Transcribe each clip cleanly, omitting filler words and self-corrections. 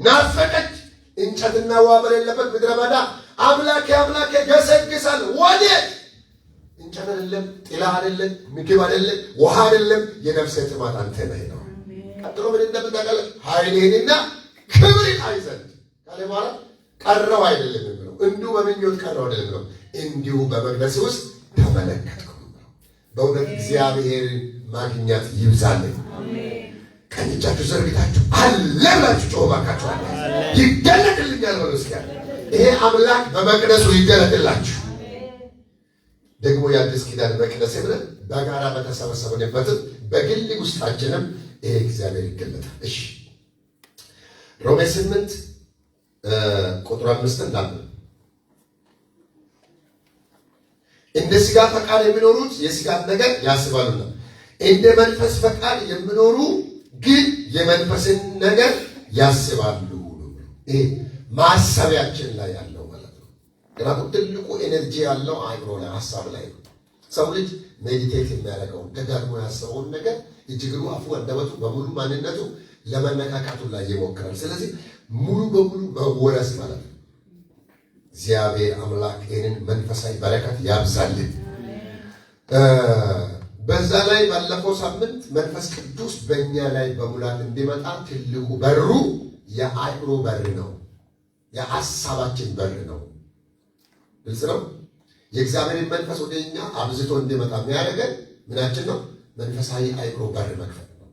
ናፈቀች። እንጨትና ውሃ በሌለበት ምድረ በዳ አምላኬ አምላኬ ገሰግሳለሁ። ወዴት? እንጨት አይደለም፣ ጥላ አይደለም፣ ምግብ አይደለም፣ ውሃ አይደለም፣ የነፍሴ ጥማት አንተ ነህ ነው። ቀጥሎ ምን እንደምታቀለ ኃይልህንና ክብርን አይ ዘንድ ካለ በኋላ ቀረው አይደለም የሚለው እንዲሁ በምኞት ቀረው አይደለም የሚለው እንዲሁ በመቅደስ ውስጥ ተመለከትኩ። በእውነት እግዚአብሔር ማግኘት ይብዛልን። ቀኝ እጃችሁ ዘርግታችሁ አለ ብላችሁ ጮህ ባካችሁ። አለ ይገለጥልኛል በሉ እስኪ። ይሄ አምላክ በመቅደሱ ይገለጥላችሁ። ደግሞ የአዲስ ኪዳን መቅደስ ብለን በጋራ በተሰበሰብንበትም በግል ውስጣችንም ይሄ እግዚአብሔር ይገለጣል። እሺ ሮሜ 8 ቁጥር 5 እንዳለ እንደ ሥጋ ፈቃድ የሚኖሩት የሥጋን ነገር ያስባሉና እንደ መንፈስ ፈቃድ የሚኖሩ ግን የመንፈስን ነገር ያስባሉ። ይሄ ማሰቢያችን ላይ ያለው ማለት ነው። ምክንያቱም ትልቁ ኤነርጂ ያለው አእምሮ ላይ ሐሳብ ላይ ነው። ሰው ልጅ ሜዲቴት የሚያደርገውን ደጋግሞ ያሰበውን ነገር እጅግሩ አፉ አንደበቱ በሙሉ ማንነቱ ለመነካካቱ ላይ ይሞክራል። ስለዚህ ሙሉ በሙሉ መወረስ ማለት ነው። እግዚአብሔር አምላክ ይህንን መንፈሳዊ በረከት ያብዛልን። በዛ ላይ ባለፈው ሳምንት መንፈስ ቅዱስ በእኛ ላይ በሙላት እንዲመጣ ትልቁ በሩ የአእምሮ በር ነው። የሐሳባችን በር ነው። ግልጽ ነው። የእግዚአብሔርን መንፈስ ወደ እኛ አብዝቶ እንዲመጣ የሚያደርገን ምናችን ነው? መንፈሳዊ አእምሮ በር መክፈት ነው።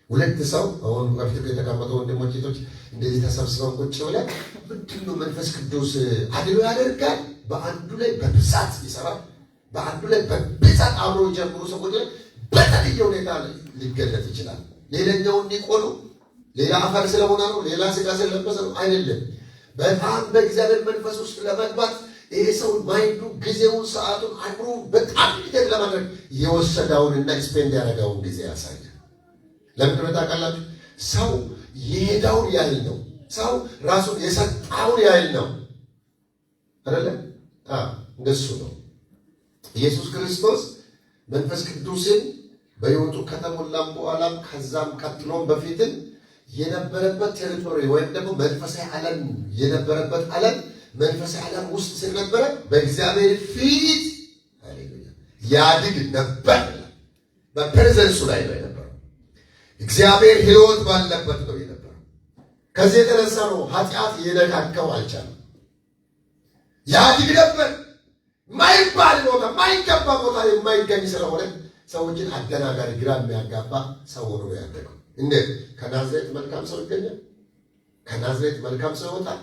ሁለት ሰው አሁን በፊት የተቀመጡ ወንድሞች ሴቶች እንደዚህ ተሰብስበው ቁጭ ብለን ምንድን ነው መንፈስ ቅዱስ አድሎ ያደርጋል። በአንዱ ላይ በብዛት ይሰራል። በአንዱ ላይ በብዛት አብሮ የጀምሩ ሰዎች ላይ በተለየ ሁኔታ ሊገለጥ ይችላል። ሌላኛው እንዲቆሉ ሌላ አፈር ስለሆነ ነው፣ ሌላ ስጋ ስለለበሰ ነው አይደለም። በጣም በእግዚአብሔር መንፈስ ውስጥ ለመግባት ይሄ ሰው ማይንዱ ጊዜውን፣ ሰዓቱን፣ አእምሮ በጣም ሊደግ ለማድረግ የወሰዳውንና ስፔንድ ያደረገውን ጊዜ ያሳያል። ለምን ታውቃላችሁ? ሰው የሄዳውን ያህል ነው። ሰው ራሱን የሰጣውን ያህል ነው አይደለ? እንደሱ ነው። ኢየሱስ ክርስቶስ መንፈስ ቅዱስን በሕይወቱ ከተሞላም በኋላም ከዛም ቀጥሎም በፊትም የነበረበት ቴሪቶሪ ወይም ደግሞ መንፈሳዊ ዓለም የነበረበት ዓለም መንፈሳዊ ዓለም ውስጥ ስለነበረ በእግዚአብሔር ፊት ሃሌሉያ ያድግ ነበር። በፕሬዘንሱ ላይ ነው የነበረው። እግዚአብሔር ሕይወት ባለበት ነው የነበረው። ከዚህ የተነሳ ነው ኃጢአት የነካከው አልቻለም። ያድግ ነበር። ማይባል ቦታ ማይገባ ቦታ የማይገኝ ስለሆነ ሰዎችን አደናጋሪ ግራ የሚያጋባ ሰው ሆኖ ያደገው። እንዴት ከናዝሬት መልካም ሰው ይገኛል? ከናዝሬት መልካም ሰው ይወጣል?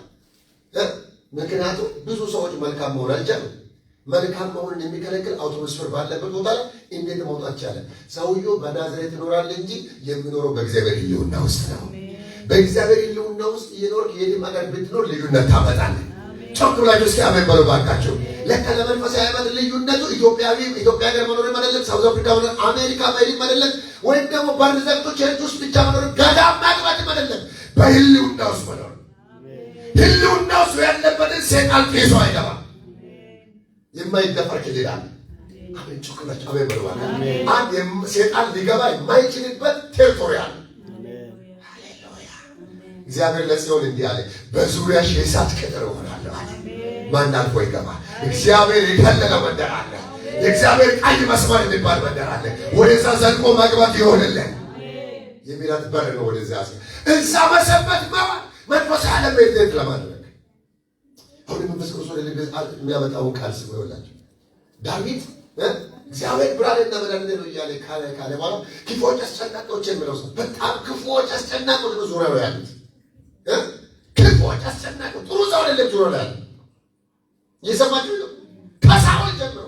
ምክንያቱም ብዙ ሰዎች መልካም መሆን አልቻሉም። መልካም መሆንን የሚከለክል አውቶሞስፌር ባለበት ቦታ ላይ እንዴት መውጣት ቻለ? ሰውየው በናዝሬት ይኖራል እንጂ የሚኖረው በእግዚአብሔር ሕልውና ውስጥ ነው። በእግዚአብሔር ሕልውና ውስጥ እየኖርክ የትም ሀገር ብትኖር ልዩነት ታመጣለህ። ጮክ ብላችሁ እስኪ አሜን በሉ ባካችሁ። ለካ ለመንፈሳዊ ዓለም ልዩነቱ ኢትዮጵያ ሀገር መኖርም አይደለም፣ ሳውዝ አፍሪካ መኖር፣ አሜሪካ መሄድም አይደለም፣ ወይም ደግሞ በር ዘግቶ ቸርች ውስጥ ብቻ መኖር፣ ገዳም ማግባትም አይደለም። በሕልውና ውስጥ መኖር። ሕልውና ውስጥ ያለበትን ሰይጣን ቄሶ አይገባም። የማይደፈር ክልል አለ። አሜን ጮክ ብላችሁ አሜን በሉ ባካችሁ። አንድ ሰይጣን ሊገባ የማይችልበት ቴሪቶሪ አለ። እግዚአብሔር ለጽዮን እንዲህ አለ፣ በዙሪያሽ የእሳት ቅጥር እሆናለሁ አለ። ማን አልፎ ይገባ? እግዚአብሔር የከለለ መንደር አለ። የእግዚአብሔር ቀይ መስመር የሚባል መንደር አለ። ወደዛ ዘልቆ መግባት ይሆንልን የሚላት በር ነው። ወደዛ እዛ መሰበት መንፈስ ዓለም ቤት ለማድረግ አሁን መንፈስ ቅዱስ ወደ ልብ የሚያመጣውን ቃል ስሙ ይላችሁ። ዳዊት እግዚአብሔር ብርሃንና መድኃኒቴ ነው እያለ ካለ በኋላ ክፉዎች አስጨናቂዎች የሚለው ሰው በጣም ክፉዎች አስጨናቂዎች ነው ዙሪያው ያሉት። ክፉዎች አስጨናቂዎች ጥሩ ሰው አይደለም ዙሪያው ላይ ያሉት። እየሰማችሁ ነው? ከሳኦል ጀምሮ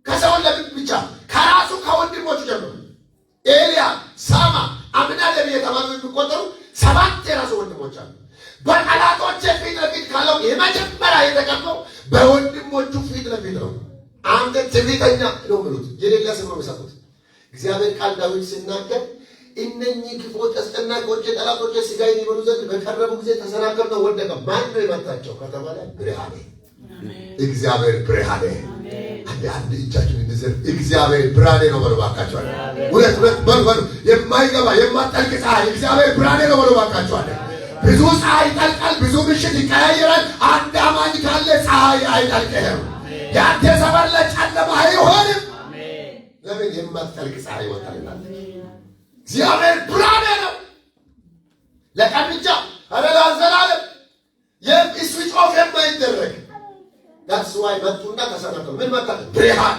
ከሳኦል ለምን ብቻ ከራሱ ከወንድሞቹ ጀምሮ ኤልያብ፣ ሳማ፣ አምናደብ የተባሉ የሚቆጠሩ 7 የራሱ ወንድሞች አሉ። በጠላቶች ፊት ለፊት ካለው የመጀመሪያ የተቀመው በወንድሞቹ ፊት ለፊት ነው። አንተ ትዕቢተኛ ነው ብሉት፣ የሌላ ስም ነው የሚሰጡት። እግዚአብሔር ቃል ዳዊት ሲናገር እነኚህ ክፉዎች አስጨናቂዎች ጠላቶች ሥጋዬን ይበሉ ዘንድ በቀረቡ ጊዜ ተሰናከሉ፣ ወደቀ። ማን ነው የመታቸው ከተባለ ብርሃኔ፣ እግዚአብሔር ብርሃኔ። አንድ እጃችሁን እንደዚህ እግዚአብሔር ብርሃኔ ነው በሉ ባካችሁ። ሁለት በሉ የማይገባ የማጠልቅ ፀሐይ እግዚአብሔር ብርሃኔ ነው በሉ ባካችሁ። ብዙ ፀሐይ ይጠልቃል፣ ብዙ ምሽት ይቀያየራል። አንድ አማኝ ካለ ፀሐይ አይጠልቅህም። ያንተ ሰፈር ለጨለማ አይሆንም። ለምን የማትጠልቅ ፀሐይ ወጣልናል? እግዚአብሔር ብርሃን ነው። ለቀን ብቻ አረላ ዘላለም የስዊች ኦፍ የማይደረግ ዳስ ዋይ መጡና ተሰረተ። ምን መጣ? ብርሃን።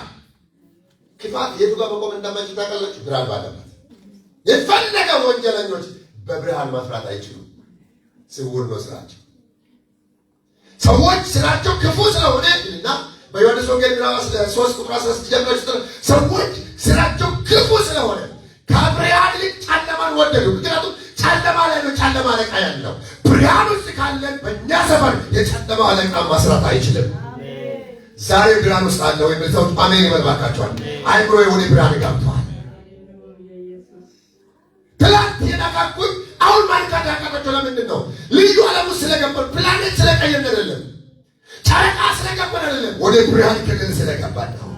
ክፋት የቱ ጋር መቆም እንደማይችል ታውቃላችሁ? ብርሃን ባለበት። የፈለገ ወንጀለኞች በብርሃን ማፍራት አይችሉም። ስውር ነው ስራቸው። ሰዎች ስራቸው ክፉ ስለሆነ እና በዮሐንስ ወንጌል ምዕራፍ 3 ቁጥር 16 ጀምሮ ሰዎች ስራቸው ክፉ ስለሆነ ከብርሃን ይልቅ ጨለማን ወደዱ። ምክንያቱም ጨለማ ላይ ነው ጨለማ አለቃ ያለው። ብርሃን ውስጥ ካለን በእኛ ሰፈር የጨለማ አለቃ ማስራት አይችልም። ዛሬ ብርሃን ውስጥ አለ ወይ? ብለው አሜን ይበልባካቸዋል። አይምሮ የሆነ ብርሃን ገብቷል። ትላንት የነካኩት አሁን ማንካት ያቃታቸው ለምንድን ነው? ልዩ ዓለም ውስጥ ስለገባን፣ ፕላኔት ስለቀየርን አይደለም፣ ጨረቃ ስለገባን አይደለም፣ ወደ ብርሃን ክልል ስለገባን ነው።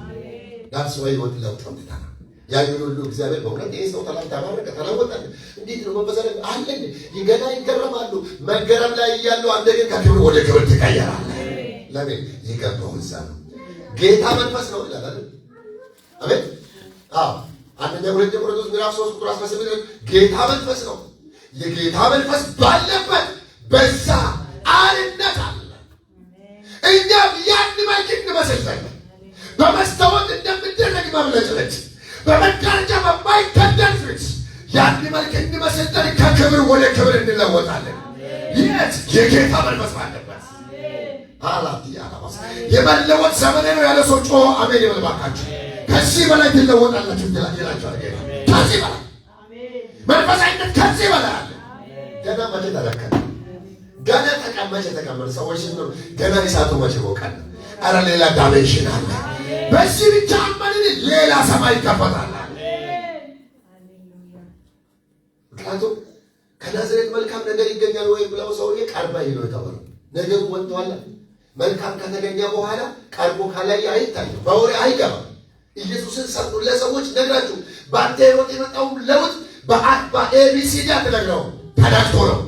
ዳስ ወይ ወጥ ለውጥ አምጥተናል። ያዩን ሁሉ እግዚአብሔር በእውነት ይህ ሰው ተባረከ፣ ተለወጠ፣ እንዴት ነው መንፈሳዊ አለ ይገና ይገረማሉ። መገረም ላይ እያሉ አንተ ግን ከክብር ወደ ክብር ትቀየራለህ። ለምን? ይገባው እዛ ነው። ጌታ መንፈስ ነው ይላል አይደል? አሜን። አዎ አንደኛ ቆሮንቶስ ምዕራፍ 3 ቁጥር 18 ጌታ መንፈስ ነው። የጌታ መንፈስ ባለበት በዛ አርነት አለ። እኛም ያን መልክ እንመስላለን። በመስታወት እንደምደረግ መብለጭለጭ በመጋረጃ በማይከደን ፊት ያን መልክ እንመስለን ከክብር ወደ ክብር እንለወጣለን። ይህ የጌታ መንፈስ ባለበት የመለወጥ ዘመን ነው ያለ ሰው ጮኸ አሜን ይበልባካችሁ። ከዚህ በላይ ትለወጣላችሁ ይላችኋል ጌታ። ከዚህ በላይ መንፈሳዊነት ከዚህ በላይ አለ። ገና መቼ ተረከነ? ገና ተቀመጨ ተቀመጠ ሰዎች ሲኖሩ ገና እሳቱ መቼ ሞቀን? አረ ሌላ ዳይሜንሽን አለ። በዚህ ብቻ አመንን ሌላ ሰማይ ይከፈታል። ምክንያቱም ከናዝሬት መልካም ነገር ይገኛል ወይ ብለው ሰውዬ ቀርባ ይሎ የተባለው ነገሩ ወጥቷል። መልካም ከተገኘ በኋላ ቀርቦ ካላይ አይታይም፣ በወሬ አይገባም። ኢየሱስን ሰጡ ለሰዎች ነግራችሁ በአንተ ህይወት የመጣው ለውጥ በኤቢሲዲ አትነግረው፣ ተዳክቶ ነው።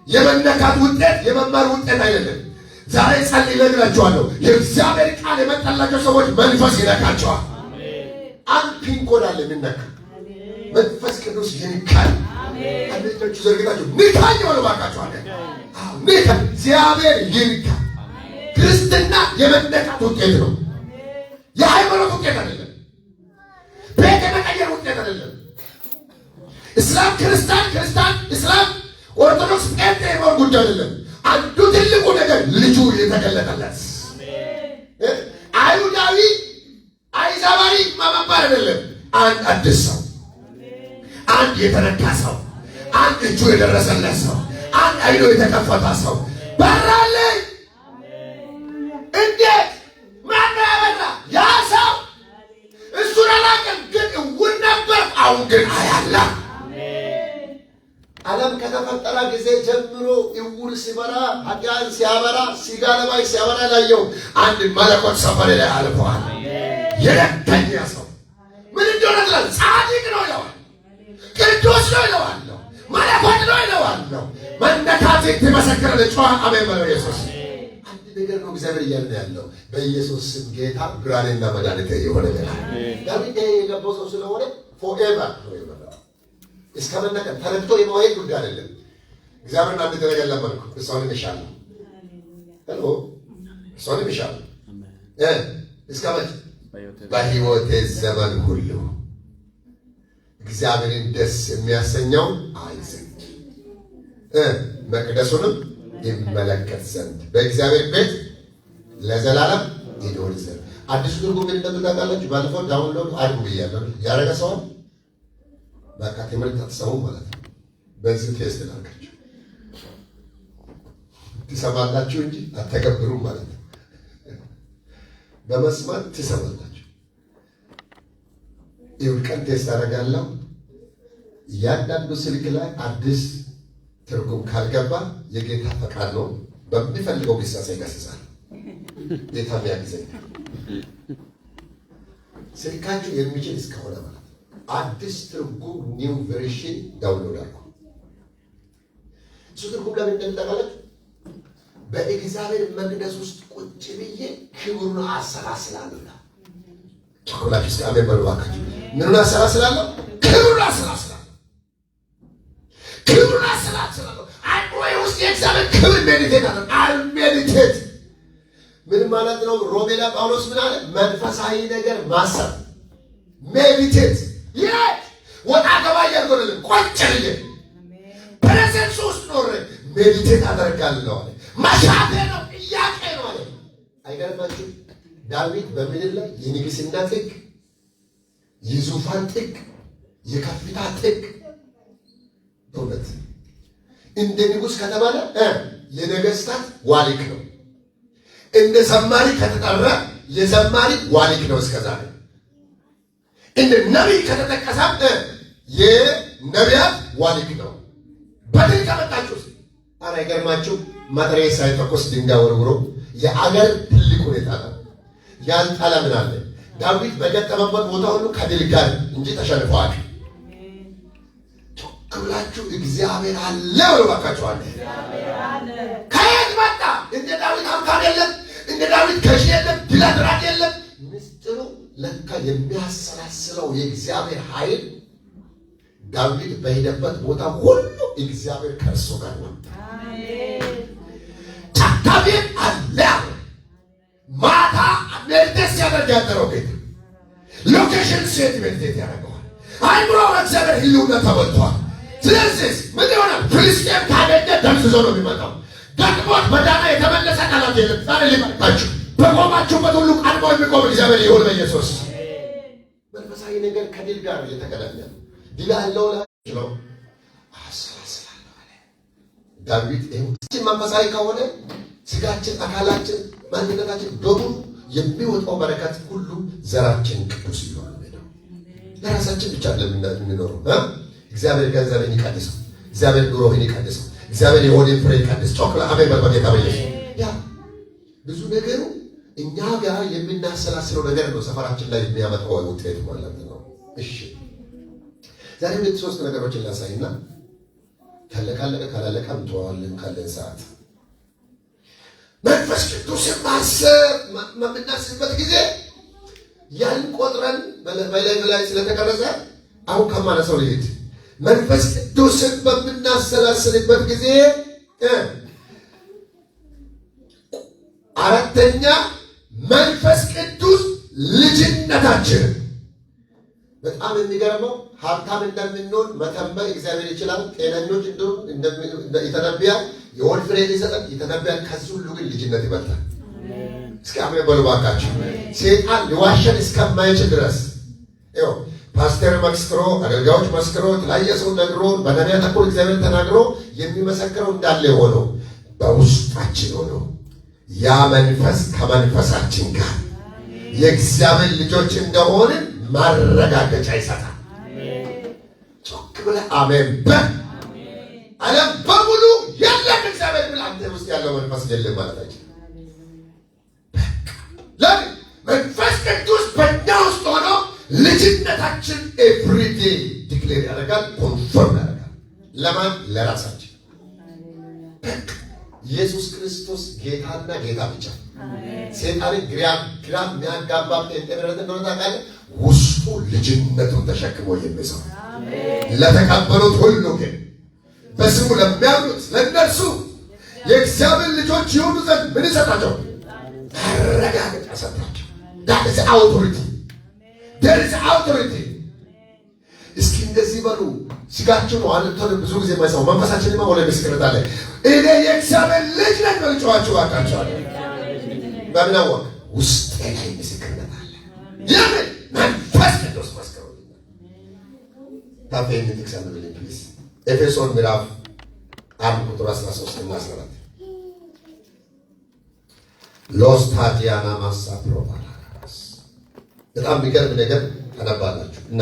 የመነካት ውጤት የመማር ውጤት አይደለም። ዛሬ ጸልይ ነግራችኋለሁ። የእግዚአብሔር ቃል የመጣላቸው ሰዎች መንፈስ ይነካቸዋል። አንድ ፒንኮድ አለ የሚነካ መንፈስ ቅዱስ ይንካል። አንደኞቹ ዘርግታችሁ ንካኝ ወደ ባካችኋል። ንካ፣ እግዚአብሔር ይንካ። ክርስትና የመነካት ውጤት ነው። የሃይማኖት ውጤት አይደለም። ቤት የመቀየር ውጤት አይደለም። እስላም ክርስቲያን፣ ክርስቲያን እስላም፣ ኦርቶዶክስ ጴንጤ የመሆን ጉዳይ አይደለም። አንዱ ትልቁ ነገር ልጁ የተገለጠለት አይሁዳዊ አይዛባሪ መባል አይደለም። አንድ አዲስ ሰው፣ አንድ የተነካ ሰው፣ አንድ እጁ የደረሰለት ሰው፣ አንድ አይኑ የተከፈተ ሰው በራልኝ። እንዴት ማን ያበራ? ያ ሰው እሱን አላውቅም፣ ግን እውር ነበር። አሁን ግን አያላ ዓለም ከተፈጠረ ጊዜ ጀምሮ እውር ሲበራ፣ ኃጢአን ሲያበራ፣ ሲጋ ለባሽ ሲያበራ ላየው አንድ መለኮት ሰፈር ላይ አልፈዋል። የረከኛ ሰው ምን እንደሆነ ትላል? ጻድቅ ነው ይለዋል፣ ቅዱስ ነው ይለዋል፣ መለኮት ነው ይለዋል። መነካት ትመሰክራለች። ጮኸ አሜን በለው። ኢየሱስ አንድ ነገር ነው እግዚአብሔር እያለ ያለው። በኢየሱስ ስም ጌታ ብርሃኔና መድኃኒቴ የሆነ ዳዊት የገባው ሰው ስለሆነ ፎርኤቨር ነው ይባላል። እስከ መነቀል ተረድቶ የመዋየት ጉዳይ አይደለም። እግዚአብሔርን አንድ ነገር ለመንኩ፣ እሷንም ይሻለሁ። ሄሎ እሷንም ይሻለሁ። እስከ መቼ? በሕይወቴ ዘመን ሁሉ እግዚአብሔርን ደስ የሚያሰኘውን አይ ዘንድ መቅደሱንም ይመለከት ዘንድ በእግዚአብሔር ቤት ለዘላለም ይኖር ዘንድ። አዲሱ ትርጉም ምን እንደምታውቃላችሁ? ባለፈው ዳውንሎድ አድርጉ ብያለሁ። ያደረገ ሰው በቃ ትምህርት አትሰሙ ማለት ነው። በዚህ ቴስት ላድርጋችሁ። ትሰማላችሁ እንጂ አትተገብሩም ማለት ነው። በመስማት ትሰማላችሁ። ይሁን ቀን ቴስት አደርጋለሁ። እያንዳንዱ ስልክ ላይ አዲስ ትርጉም ካልገባ የጌታ ፈቃድ ነው። በሚፈልገው ጊዜ ይገስጻል። ጌታ የሚያግዘኝ ስልካችሁ የሚችል እስከሆነ ማለት ነው። አዲስ ትርጉም ኒው ቨርሽን ዳውንሎድ አድርጉ። ትርጉም ለምን እንደምታውቃለች? በእግዚአብሔር መቅደስ ውስጥ ቁጭ ብዬ ክብሩን አሰላስላለሁ። ቸኮላችሁ እስኪ አሜን በሉ እባካችሁ። ምኑን አሰላስላለሁ? ክብሩን አሰላስላለሁ። ክብሩን አሰላስላለሁ። አይቆይ ውስጥ የእግዚአብሔር ክብር ሜዲቴት አለ። ሜዲቴት ምን ማለት ነው? ሮሜ ላይ ጳውሎስ ምን አለ? መንፈሳዊ ነገር ማሰብ ሜዲቴት ወጣ ገባ እያልኩ ቆጭ ብዬ ፕሬዘንስ ውስጥ ኖር ሜዲቴት አደርጋለሁ አለ። መሻቴ ነው፣ ጥያቄ ነው አለ። አይገርማችሁ? ዳዊት በምድር ላይ የንግስና ጥግ፣ የዙፋን ጥግ፣ የከፍታ ጥግ በእውነት እንደ ንጉሥ ከተባለ የነገስታት ዋሊክ ነው። እንደ ዘማሪ ከተጠራ የዘማሪ ዋሊክ ነው እስከዛሬ። እንደ ነቢይ ከተጠቀሰ የነቢያት ዋሊክ ነው። በድል ከመጣችሁ አረ አይገርማችሁ? መትረየስ ሳይተኮስ ድንጋይ ወርውሮ የአገር ትልቅ ሁኔታ ነው። ያልጣለ ምን አለ? ዳዊት በገጠመበት ቦታ ሁሉ ከድል ጋር እንጂ ተሸንፈዋል። ጮክ ብላችሁ እግዚአብሔር አለ ብሎ ባካችኋል። ከየት መጣ? እንደ ዳዊት አምካር የለም፣ እንደ ዳዊት ገዢ የለም፣ ድል አድራጊ የለም። ምስጢሩ ለካ የሚያሰላስለው የእግዚአብሔር ኃይል ዳዊት በሄደበት ቦታ ሁሉ እግዚአብሔር ከእርሱ ጋር ነው። ጫካቤት አለ ማታ ሜዲቴት ሲያደርግ ያደረው ጌታ ሎኬሽን ሴት ሜዲቴት ያደርገዋል። አይምሮ እግዚአብሔር ህልውና ተበልቷል። ስለዚህ ምን ይሆናል? ፍልስጤም ካገኘ ደምስሶ ነው የሚመጣው። ደግሞት በዳና የተመለሰ ቃላት የለም። ዛሬ ሊመጣችሁ በቆማችሁበት ሁሉ ቀድሞ የሚቆም እግዚአብሔር ይሁን በኢየሱስ። መንፈሳዊ ነገር ከድል ጋር እየተገናኘ ነው። ድል አለው ነው አሰላስላለሁ አለ ዳዊት። ይሄ መንፈሳዊ ከሆነ ስጋችን፣ አካላችን፣ ማንነታችን በሙሉ የሚወጣው በረከት ሁሉ ዘራችን ቅዱስ ይሆናል ነው። ለራሳችን ብቻ ለምንኖረው እግዚአብሔር ገንዘብን ይቀድሰው፣ እግዚአብሔር ኑሮህን ይቀድሰው፣ እግዚአብሔር የሆዴን ፍሬ ይቀድስ። ጮክ ለአሜን በጌታ በኢየሱስ። ያ ብዙ ነገሩ እኛ ጋር የምናሰላስለው ነገር ነው ሰፈራችን ላይ የሚያመጣው ውጤት ማለት ነው። እሺ ዛሬ ሁለት ሶስት ነገሮችን ላሳይና ካለቀ ካላለቀ እንተዋለን ካለን ሰዓት። መንፈስ ቅዱስ የምናስብበት ጊዜ ያን ቆጥረን በላይ ስለተቀረጸ አሁን ከማነሳው ልሂድ። መንፈስ ቅዱስን በምናሰላስልበት ጊዜ አራተኛ መንፈስ ቅዱስ ልጅነታችን። በጣም የሚገርመው ሀብታም እንደምንሆን መተንበይ እግዚአብሔር ይችላል። ጤነኞች እንደምን ይተነብያል። የወል ፍሬ ሊሰጠን ይተነብያል። ከዚህ ሁሉ ግን ልጅነት ይበልጣል። እስኪ አሜን በሉ ባካችሁ። ሰይጣን ሊዋሸን እስከማይችል ድረስ ይኸው ፓስተር መስክሮ፣ አገልጋዮች መስክሮ፣ የተለያየ ሰው ነግሮ፣ በነቢያት በኩል እግዚአብሔር ተናግሮ የሚመሰክረው እንዳለ ሆነው በውስጣችን ሆነው ያ መንፈስ ከመንፈሳችን ጋር የእግዚአብሔር ልጆች እንደሆንን ማረጋገጫ ይሰጣል። ጮክ ብለህ አሜን በል። ዓለም በሙሉ የለም እግዚአብሔር ብል አንተ ውስጥ ያለው መንፈስ የለም ማለት አይደለም። ለምን? መንፈስ ቅዱስ በእኛ ውስጥ ሆኖ ልጅነታችን ኤቭሪዴ ዲክሌር ያደርጋል፣ ኮንፈርም ያደርጋል። ለማን? ለራሳችን። ኢየሱስ ክርስቶስ ጌታና ጌታ ብቻ። ሰይጣን ግራም የሚያጋባ ጴንጤነት እንደሆነ ታውቃለህ። ውስጡ ልጅነቱን ተሸክሞ የሚሰራ ለተቀበሉት ሁሉ ግን በስሙ ለሚያምኑት ለእነርሱ የእግዚአብሔር ልጆች ይሆኑ ዘንድ ምን ይሰጣቸው? ማረጋገጫ ሰጣቸው። that is authority. there is authority. እስኪ እንደዚህ በሉ። ስጋችሁ ነው አለተው ብዙ ጊዜ የማይሰማው መንፈሳችንማ ወለ ምስክርነት አለ። እኔ የእግዚአብሔር ልጅ ነኝ ብላችሁ አቃቻለሁ። በምን አወቅ? ውስጤ ላይ ምስክርነት አለ። ለምን? መንፈስ ቅዱስ መስከረው። ታፈኝ ተክሳለሁ ፕሊዝ። ኤፌሶን ምዕራፍ 1 ቁጥር 13 እና 14 ሎስ ታዲያና ማሳ ፕሮፓላስ። በጣም የሚገርም ነገር ተነባላችሁ እና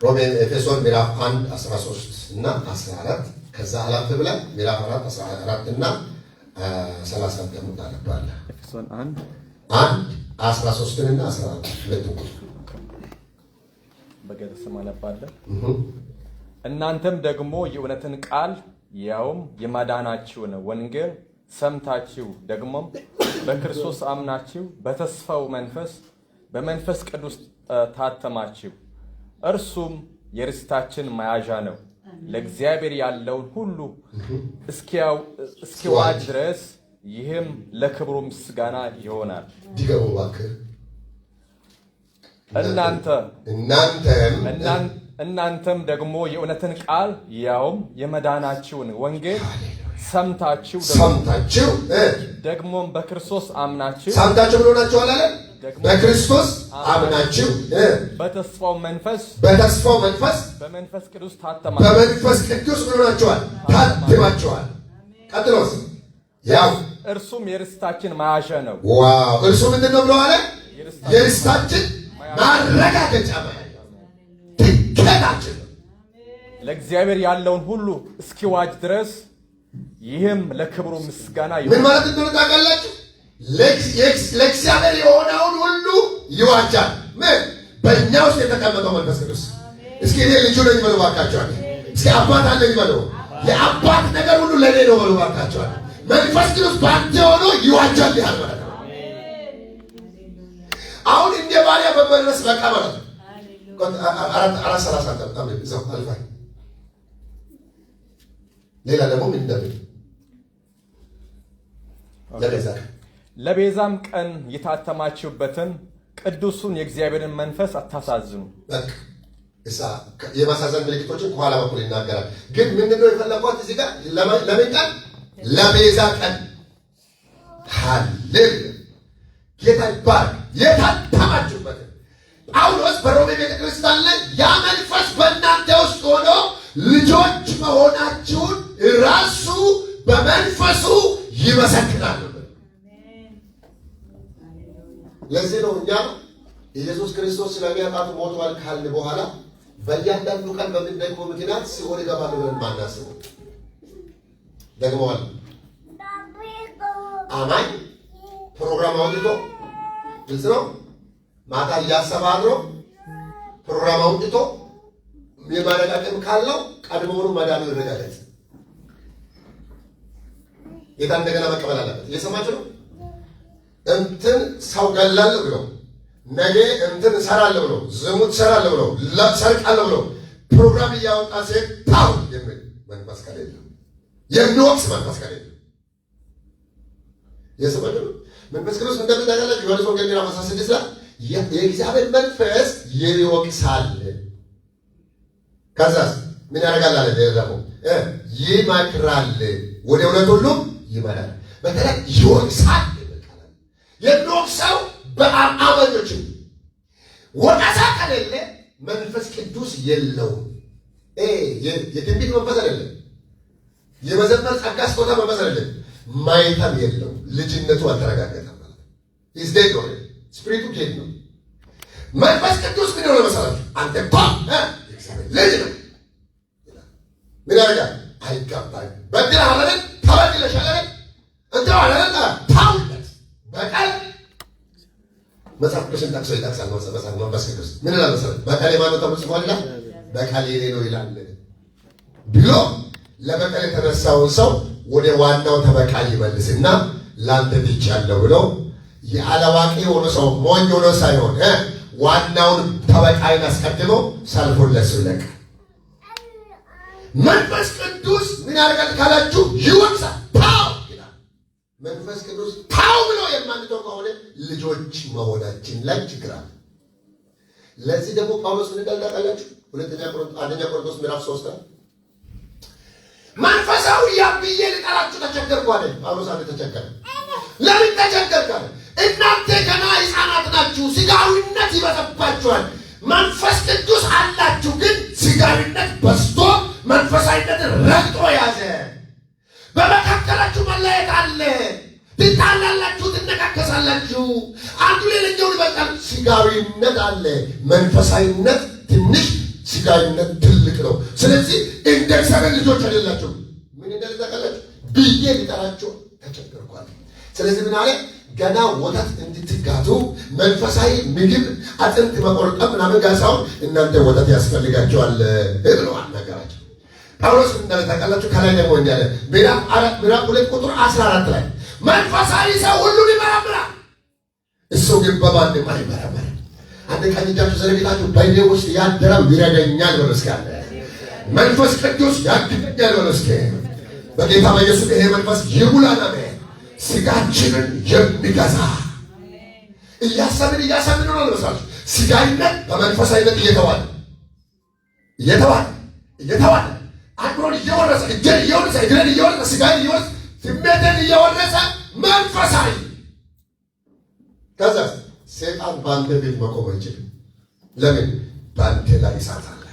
ሮሜን ኤፌሶን ምዕራፍ 1 13 እና 14 ከዛ አላፍ ብለን ምዕራፍ 4 14 እና 30 ደግሞ ታነባለህ። ኤፌሶን 1 13 እና 14 ሁለቱም በገለጽ ማነባለህ። እናንተም ደግሞ የእውነትን ቃል ያውም የማዳናችሁን ወንጌል ሰምታችሁ ደግሞም በክርስቶስ አምናችሁ በተስፋው መንፈስ በመንፈስ ቅዱስ ታተማችሁ። እርሱም የርስታችን መያዣ ነው፣ ለእግዚአብሔር ያለውን ሁሉ እስኪዋጅ ድረስ፣ ይህም ለክብሩ ምስጋና ይሆናል። ዲገሙ እባክህ። እናንተም ደግሞ የእውነትን ቃል ያውም የመዳናችሁን ወንጌል ሰምታችሁ ደግሞም በክርስቶስ አምናችሁ ሰምታችሁ ብሎ ናችኋል አለ። በክርስቶስ አምናችሁ በተስፋው መንፈስ በመንፈስ ቅዱስ ታተማችሁ። በመንፈስ ቅዱስ ብሎ ናችኋል፣ ታተማችኋል። ቀጥሎስ ያው እርሱም የርስታችን መያዣ ነው። ዋው! እርሱ ምንድን ነው ብሎ አለ? የርስታችን ማረጋገጫ ትከታችን ለእግዚአብሔር ያለውን ሁሉ እስኪዋጅ ድረስ፣ ይህም ለክብሩ ምስጋና ይሆናል። ምን ማለት እንደሆነ ታውቃላችሁ? ለእግዚአብሔር የሆነውን ሁሉ ይዋጃል። ምን? በእኛ ውስጥ የተቀመጠው መንፈስ ቅዱስ። እስኪ እኔ ልጁ ነኝ በሉ ባካቸዋል። እስኪ አባት አለኝ በሉ። የአባት ነገር ሁሉ ለእኔ ነው በሉ ባካቸዋል። መንፈስ ቅዱስ በአንተ ሆኖ ይዋጃል ያህል ማለት ነው። አሁን እንደ ባሪያ በመድረስ በቃ ማለት ነው። አራት ሰላሳ በጣም ይዘው አልፋይ ሌላ ደግሞ ምን እንደምን ለቤዛም ቀን የታተማችሁበትን ቅዱሱን የእግዚአብሔርን መንፈስ አታሳዝኑ። የማሳዘን ምልክቶችን ከኋላ በኩል ይናገራል። ግን ምንድነው የፈለኳት እዚህ ጋር ለምን ቀን? ለቤዛ ቀን። ሃሌሉያ! ጌታ ይባርክ። የታተማችሁበትን ጳውሎስ በሮሜ ቤተክርስቲያን ላይ ያ መንፈስ በእናንተ ውስጥ ሆኖ ልጆች መሆናችሁን ራሱ በመንፈሱ ይመሰክራል። ለዚህ ነው እኛ ኢየሱስ ክርስቶስ ስለሚያጣቱ ሞቷል ካልን በኋላ በእያንዳንዱ ቀን በምንደግመው ምክንያት ሲኦል ይገባል ብለን ማናስብ ደግመዋል። አማኝ ፕሮግራም አውጥቶ ግልጽ ነው። ማታ እያሰባሮ ፕሮግራም አውጥቶ የማረጋገጥ ካለው ቀድሞውኑ መዳኑ ይረጋገጥ። ጌታ እንደገና መቀበል አለበት። እየሰማችሁ ነው። እንትን ሰው ገላለሁ ብሎ ነገ እንትን እሰራለሁ ብሎ ዝሙት እሰራለሁ ብሎ ሰርቃለሁ ብሎ ፕሮግራም እያወጣ ሴት ታው የሚል መንፈስ ከሌለ የሚወቅስ መንፈስ ከሌለ የሰማችሁ ነው። መንፈስ ቅዱስ እንደምታውቃላችሁ ዮሐንስ ወንጌል ምዕራፍ 16 ላይ የእግዚአብሔር መንፈስ ይወቅሳል። ከዛስ ምን ያደርጋል አለ? ደግሞ ይመክራል፣ ወደ እውነት ሁሉ ይመራል። በተለይ ይወቅሳል። የሚወቅሰው በአማኞች ወቀሳ ከሌለ መንፈስ ቅዱስ የለውም። የትንቢት መንፈስ አይደለም፣ የመዘመር ጸጋ ስጦታ መንፈስ አይደለም። ማይተም የለውም። ልጅነቱ አልተረጋገጠም ማለት ነው። ዴድ ነው። ስፒሪቱ ጌድ ነው። መንፈስ ቅዱስ ምን ሆነ መሰላችሁ? አንተ እኮ ልጅ ነው። ምን ያደርጋል? አይገባኝ በድል አለንን ተበድለሻለን እንደው አለንን ታውለት በቀል መጽሐፍ ቅዱስን ጠቅሶ ይጠቅሳል። መጽሐፍ መንፈስ ቅዱስ ምን ይላል መሰለህ? በቀል የማን ነው ተጽፏል ይላል። በቀል የኔ ነው ይላል ብሎ ለበቀል የተነሳውን ሰው ወደ ዋናው ተበቃይ ይመልስና ላንተ ትቻለሁ ብሎ የአላዋቂ ሆኖ ሰው ሞኝ ሆኖ ሳይሆን ዋናውን ተበቃይን አስቀድሞ ሰልፉን ለሱ ይለቃል። መንፈስ ቅዱስ ምን ያደርጋል ካላችሁ ይወቅሳል። ታው ይላል። መንፈስ ቅዱስ ታው ብሎ የማንተው ከሆነ ልጆች መሆናችን ላይ ችግር አለ። ለዚህ ደግሞ ጳውሎስ ምን እንዳለ ታውቃላችሁ? አንደኛ ቆሮንቶስ ምዕራፍ 3 መንፈሳዊ ያብዬ ልጠራችሁ ተቸገርኩ አለ ጳውሎስ። አንተ ተቸገረ። ለምን ተቸገርክ አለ? እናንተ ገና ሕፃናት ናችሁ፣ ስጋዊነት ይበዛባችኋል። መንፈስ ቅዱስ አላችሁ፣ ግን ስጋዊነት በዝቶ መንፈሳዊነትን ረግጦ ያዘ። በመካከላችሁ መለየት አለ። ትጣላላችሁ፣ ትነካከሳላችሁ፣ አንዱ ሌላኛውን ይበልጣል። ስጋዊነት አለ፣ መንፈሳዊነት ትንሽ፣ ስጋዊነት ትልቅ ነው። ስለዚህ እንደ እግዚአብሔር ልጆች አይደላችሁ። ምን እንደልታቀላችሁ ብዬ ሊጠራችሁ ተቸገርኳል። ስለዚህ ምን አለ? ገና ወተት እንድትጋቱ መንፈሳዊ ምግብ አጥንት መቆርጠም ምናምን ጋር ሳይሆን እናንተ ወተት ያስፈልጋቸዋል ብለዋል ነገራቸው። ጳውሎስ እንዳለ ታውቃላችሁ። ከላይ ደግሞ እንዳለ ምዕራፍ 2 ቁጥር 14 ላይ መንፈሳዊ ሰው ሁሉን ይመረምራል፣ እሱ ግን በማንም አይመረመርም። አንድ ቀኝ እጃችሁ ዘርግታችሁ በእኔ ውስጥ ያደረው ይረዳኛል በሉ እስኪ። አለ መንፈስ ቅዱስ ያግደኛል በሉ እስኪ። በጌታ በኢየሱስ ይሄ መንፈስ ይሙላና ስጋችንን የሚገዛ እያሰብን ነው ለምሳችሁ ስጋይነት በመንፈሳዊነት እየተዋለ አግሮን እየወረሰ እጄን እየወረሰ እግሬን እየወረሰ ስጋይን እየወረሰ ስሜትን እየወረሰ መንፈሳዊ። ከዛ ሰይጣን በአንተ ቤት መቆም አይችልም። ለምን? በአንተ ላይ እሳት አለ።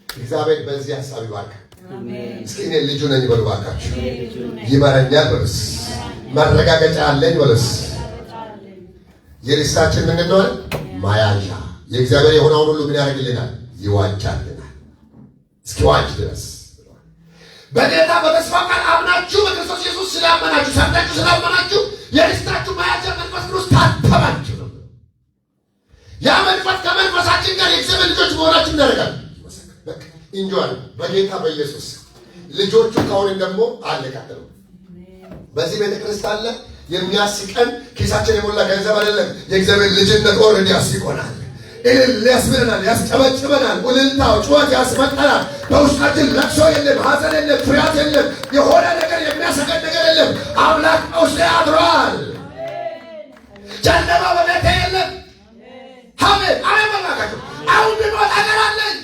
እግዚአብሔር በዚህ ሀሳብ ይባርክ። እስኪ እኔ ልጁ ነኝ በሉ ባካችሁ። ይመረኛል በሉስ። ማረጋገጫ አለኝ በሉስ። የርስታችን ምንድን ነው? ማያዣ። የእግዚአብሔር የሆነውን ሁሉ ምን ያደርግልናል? ይዋጃልናል እስኪዋጅ ድረስ። በጌታ በተስፋ ቃል አምናችሁ በክርስቶስ ኢየሱስ ስላመናችሁ ሰምታችሁ ስላመናችሁ የርስታችሁ መያዣ መንፈስ ቅዱስ ታተማችሁ ነው። ያ መንፈስ ከመንፈሳችን ጋር የእግዚአብሔር ልጆች መሆናችን ያደርጋል። በቃ እንጆይ በጌታ በኢየሱስ ልጆቹ ከሆነን ደግሞ አለቀጥሉ። በዚህ ቤተክርስቲያን ላይ የሚያስቀን ኪሳችን የሞላ ገንዘብ አይደለም። የእግዚአብሔር ልጅነት ኦልሬዲ ያስቆናል። እልል ያስብለናል፣ ያስጨበጭበናል። እልልታው ጩኸት ያስመጣናል። በውስጣችን ለቅሶ የለም፣ ሐዘን የለም፣ ፍርሃት የለም፣ የሆነ ነገር የሚያሰገድ ነገር የለም። አምላክ በውስጤ አድሯል። ጨለማ በቤቴ የለም። አሜን አሜን። በላካችሁ አሁን ቢሞት አገር አለኝ።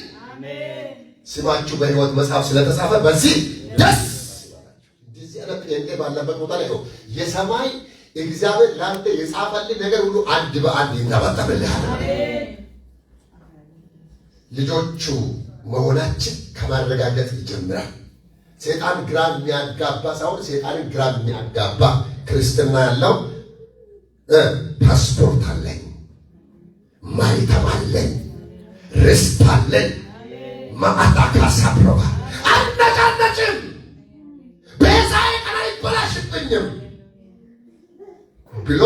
ስማችሁ በሕይወት መጽሐፍ ስለተጻፈ በዚህ ደስ ይበላችሁ። እንደዚህ አይነት ጴንጤ ባለበት ቦታ ላይ ነው የሰማይ እግዚአብሔር ላንተ የጻፈልህ ነገር ሁሉ አንድ በአንድ ይንጠባጠብልሃል። ልጆቹ መሆናችን ከማረጋገጥ ይጀምራል። ሰይጣን ግራ የሚያጋባ ሳይሆን ሰይጣንን ግራ የሚያጋባ ክርስትና ያለው ፓስፖርት አለኝ፣ ማይተም አለኝ፣ ርስት አለኝ፣ ማአታካሳ ፕሮባ አነጫነጭም በዛይ ቀና ይበላሽብኝም ብሎ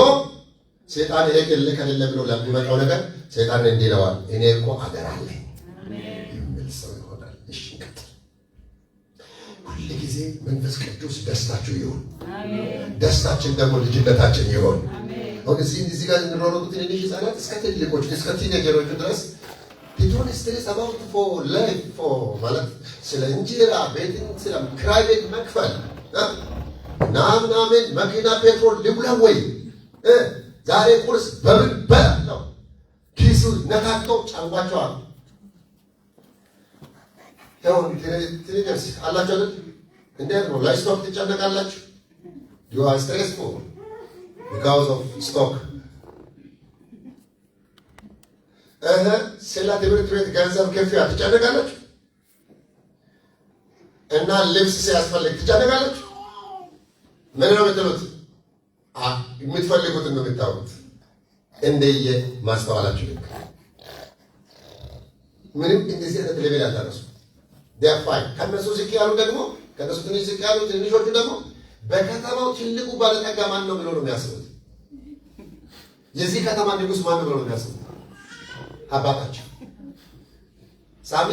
ሰይጣን ይሄ ግል ከሌለ ብሎ ለሚመጣው ነገር ሰይጣን እንዲህ ይለዋል፣ እኔ እኮ አገር አለኝ የሚል ሰው ይሆናል። እሺ እንቀጥል። ሁል ጊዜ መንፈስ ቅዱስ ደስታችሁ ይሁን። ደስታችን ደግሞ ልጅነታችን ይሁን። አሁን እዚህ ጋር እንሮሩት ትንንሽ ህፃናት እስከ ትልቆች እስከ ቲኔጀሮቹ ድረስ ቢቶን ስትሬስ አባውት ፎር ላይፍ ፎር ማለት ስለ እንጀራ ቤት ስለ ክራይ ቤት መክፈል ምናምን መኪና ፔትሮል ልብላ ወይ ዛሬ ቁርስ በምን በላው ኪሱ ነካክተው ጫንቋቸዋል። ያው ትሪገርስ አላችሁ አይደል? እንዴት ነው ላይ ስቶክ ትጨነቃላችሁ? you are stressful because of stock። ስለ ትምህርት ቤት ገንዘብ ክፍያ ትጨነቃላችሁ እና ልብስ ሲያስፈልግ ትጨነቃላችሁ። ምን ነው የምትሉት? የምትፈልጉትን ነው የምታውቁት። እንደየ ማስተዋላችሁ ልክ ምንም እንደዚህ አይነት ሌቤል አልደረሱ። ዲያፋይ ከነሱ ዝቅ ያሉ ደግሞ ከነሱ ትንሽ ዝቅ ያሉ ትንሾቹ ደግሞ በከተማው ትልቁ ባለጠጋ ማን ነው ብሎ ነው የሚያስቡት። የዚህ ከተማ ንጉስ ማን ነው ብሎ ነው የሚያስቡት። አባታቸው ሳሚ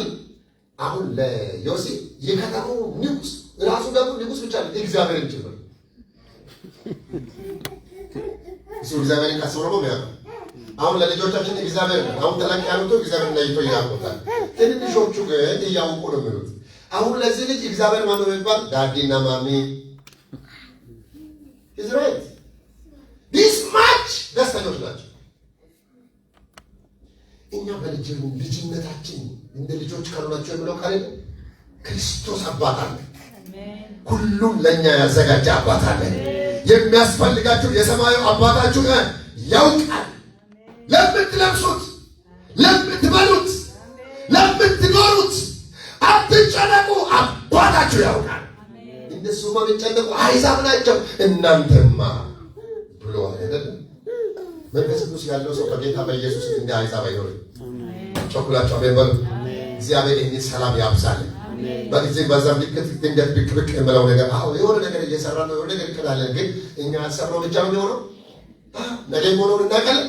አሁን ለዮሲ የከተማው ንጉስ ራሱ ደግሞ ንጉስ ብቻ ነው እግዚአብሔርን ጭምር እሱ እግዚአብሔርን ካሰበው ነው የሚያውቀው። አሁን ለልጆቻችን እግዚአብሔር አሁን ተላቅ ያሉት እግዚአብሔርን ለይቶ ያውቁታል። ትንንሾቹ ግን እያውቁ ነው የሚሉት። አሁን ለዚህ ልጅ እግዚአብሔር ማን ነው የሚባል ዳዲና ማሚ ኢዝራኤል ዲስ ማች ደስተኞች ናቸው። እኛ በልጅነታችን እንደ ልጆች ካልሆናቸው የሚለው ቃል ክርስቶስ አባት አለ። ሁሉም ለእኛ ያዘጋጀ አባት አለ። የሚያስፈልጋችሁ የሰማዩ አባታችሁ ያውቃል። ለምትለብሱት፣ ለምትበሉት፣ ለምትኖሩት አትጨነቁ፣ አባታችሁ ያውቃል። እነሱማ የሚጨነቁ አሕዛብ ናቸው፣ እናንተማ ብሎ አይደለም። መንፈስ ቅዱስ ያለው ሰው በጌታ በኢየሱስ እንደ አሕዛብ አይኖርም። ቸኩላችሁ አሜን በሉ። እግዚአብሔር ይህን ሰላም ያብዛል። በጊዜ በዛ ምልክት ድንገት ብቅ ብቅ የምለው ነገር አሁን የሆነ ነገር እየሰራ ነው፣ የሆነ ነገር ይቀላለን። ግን እኛ ያሰራው ብቻ ነው የሚሆነው። ነገ የሚሆነውን እናውቃለን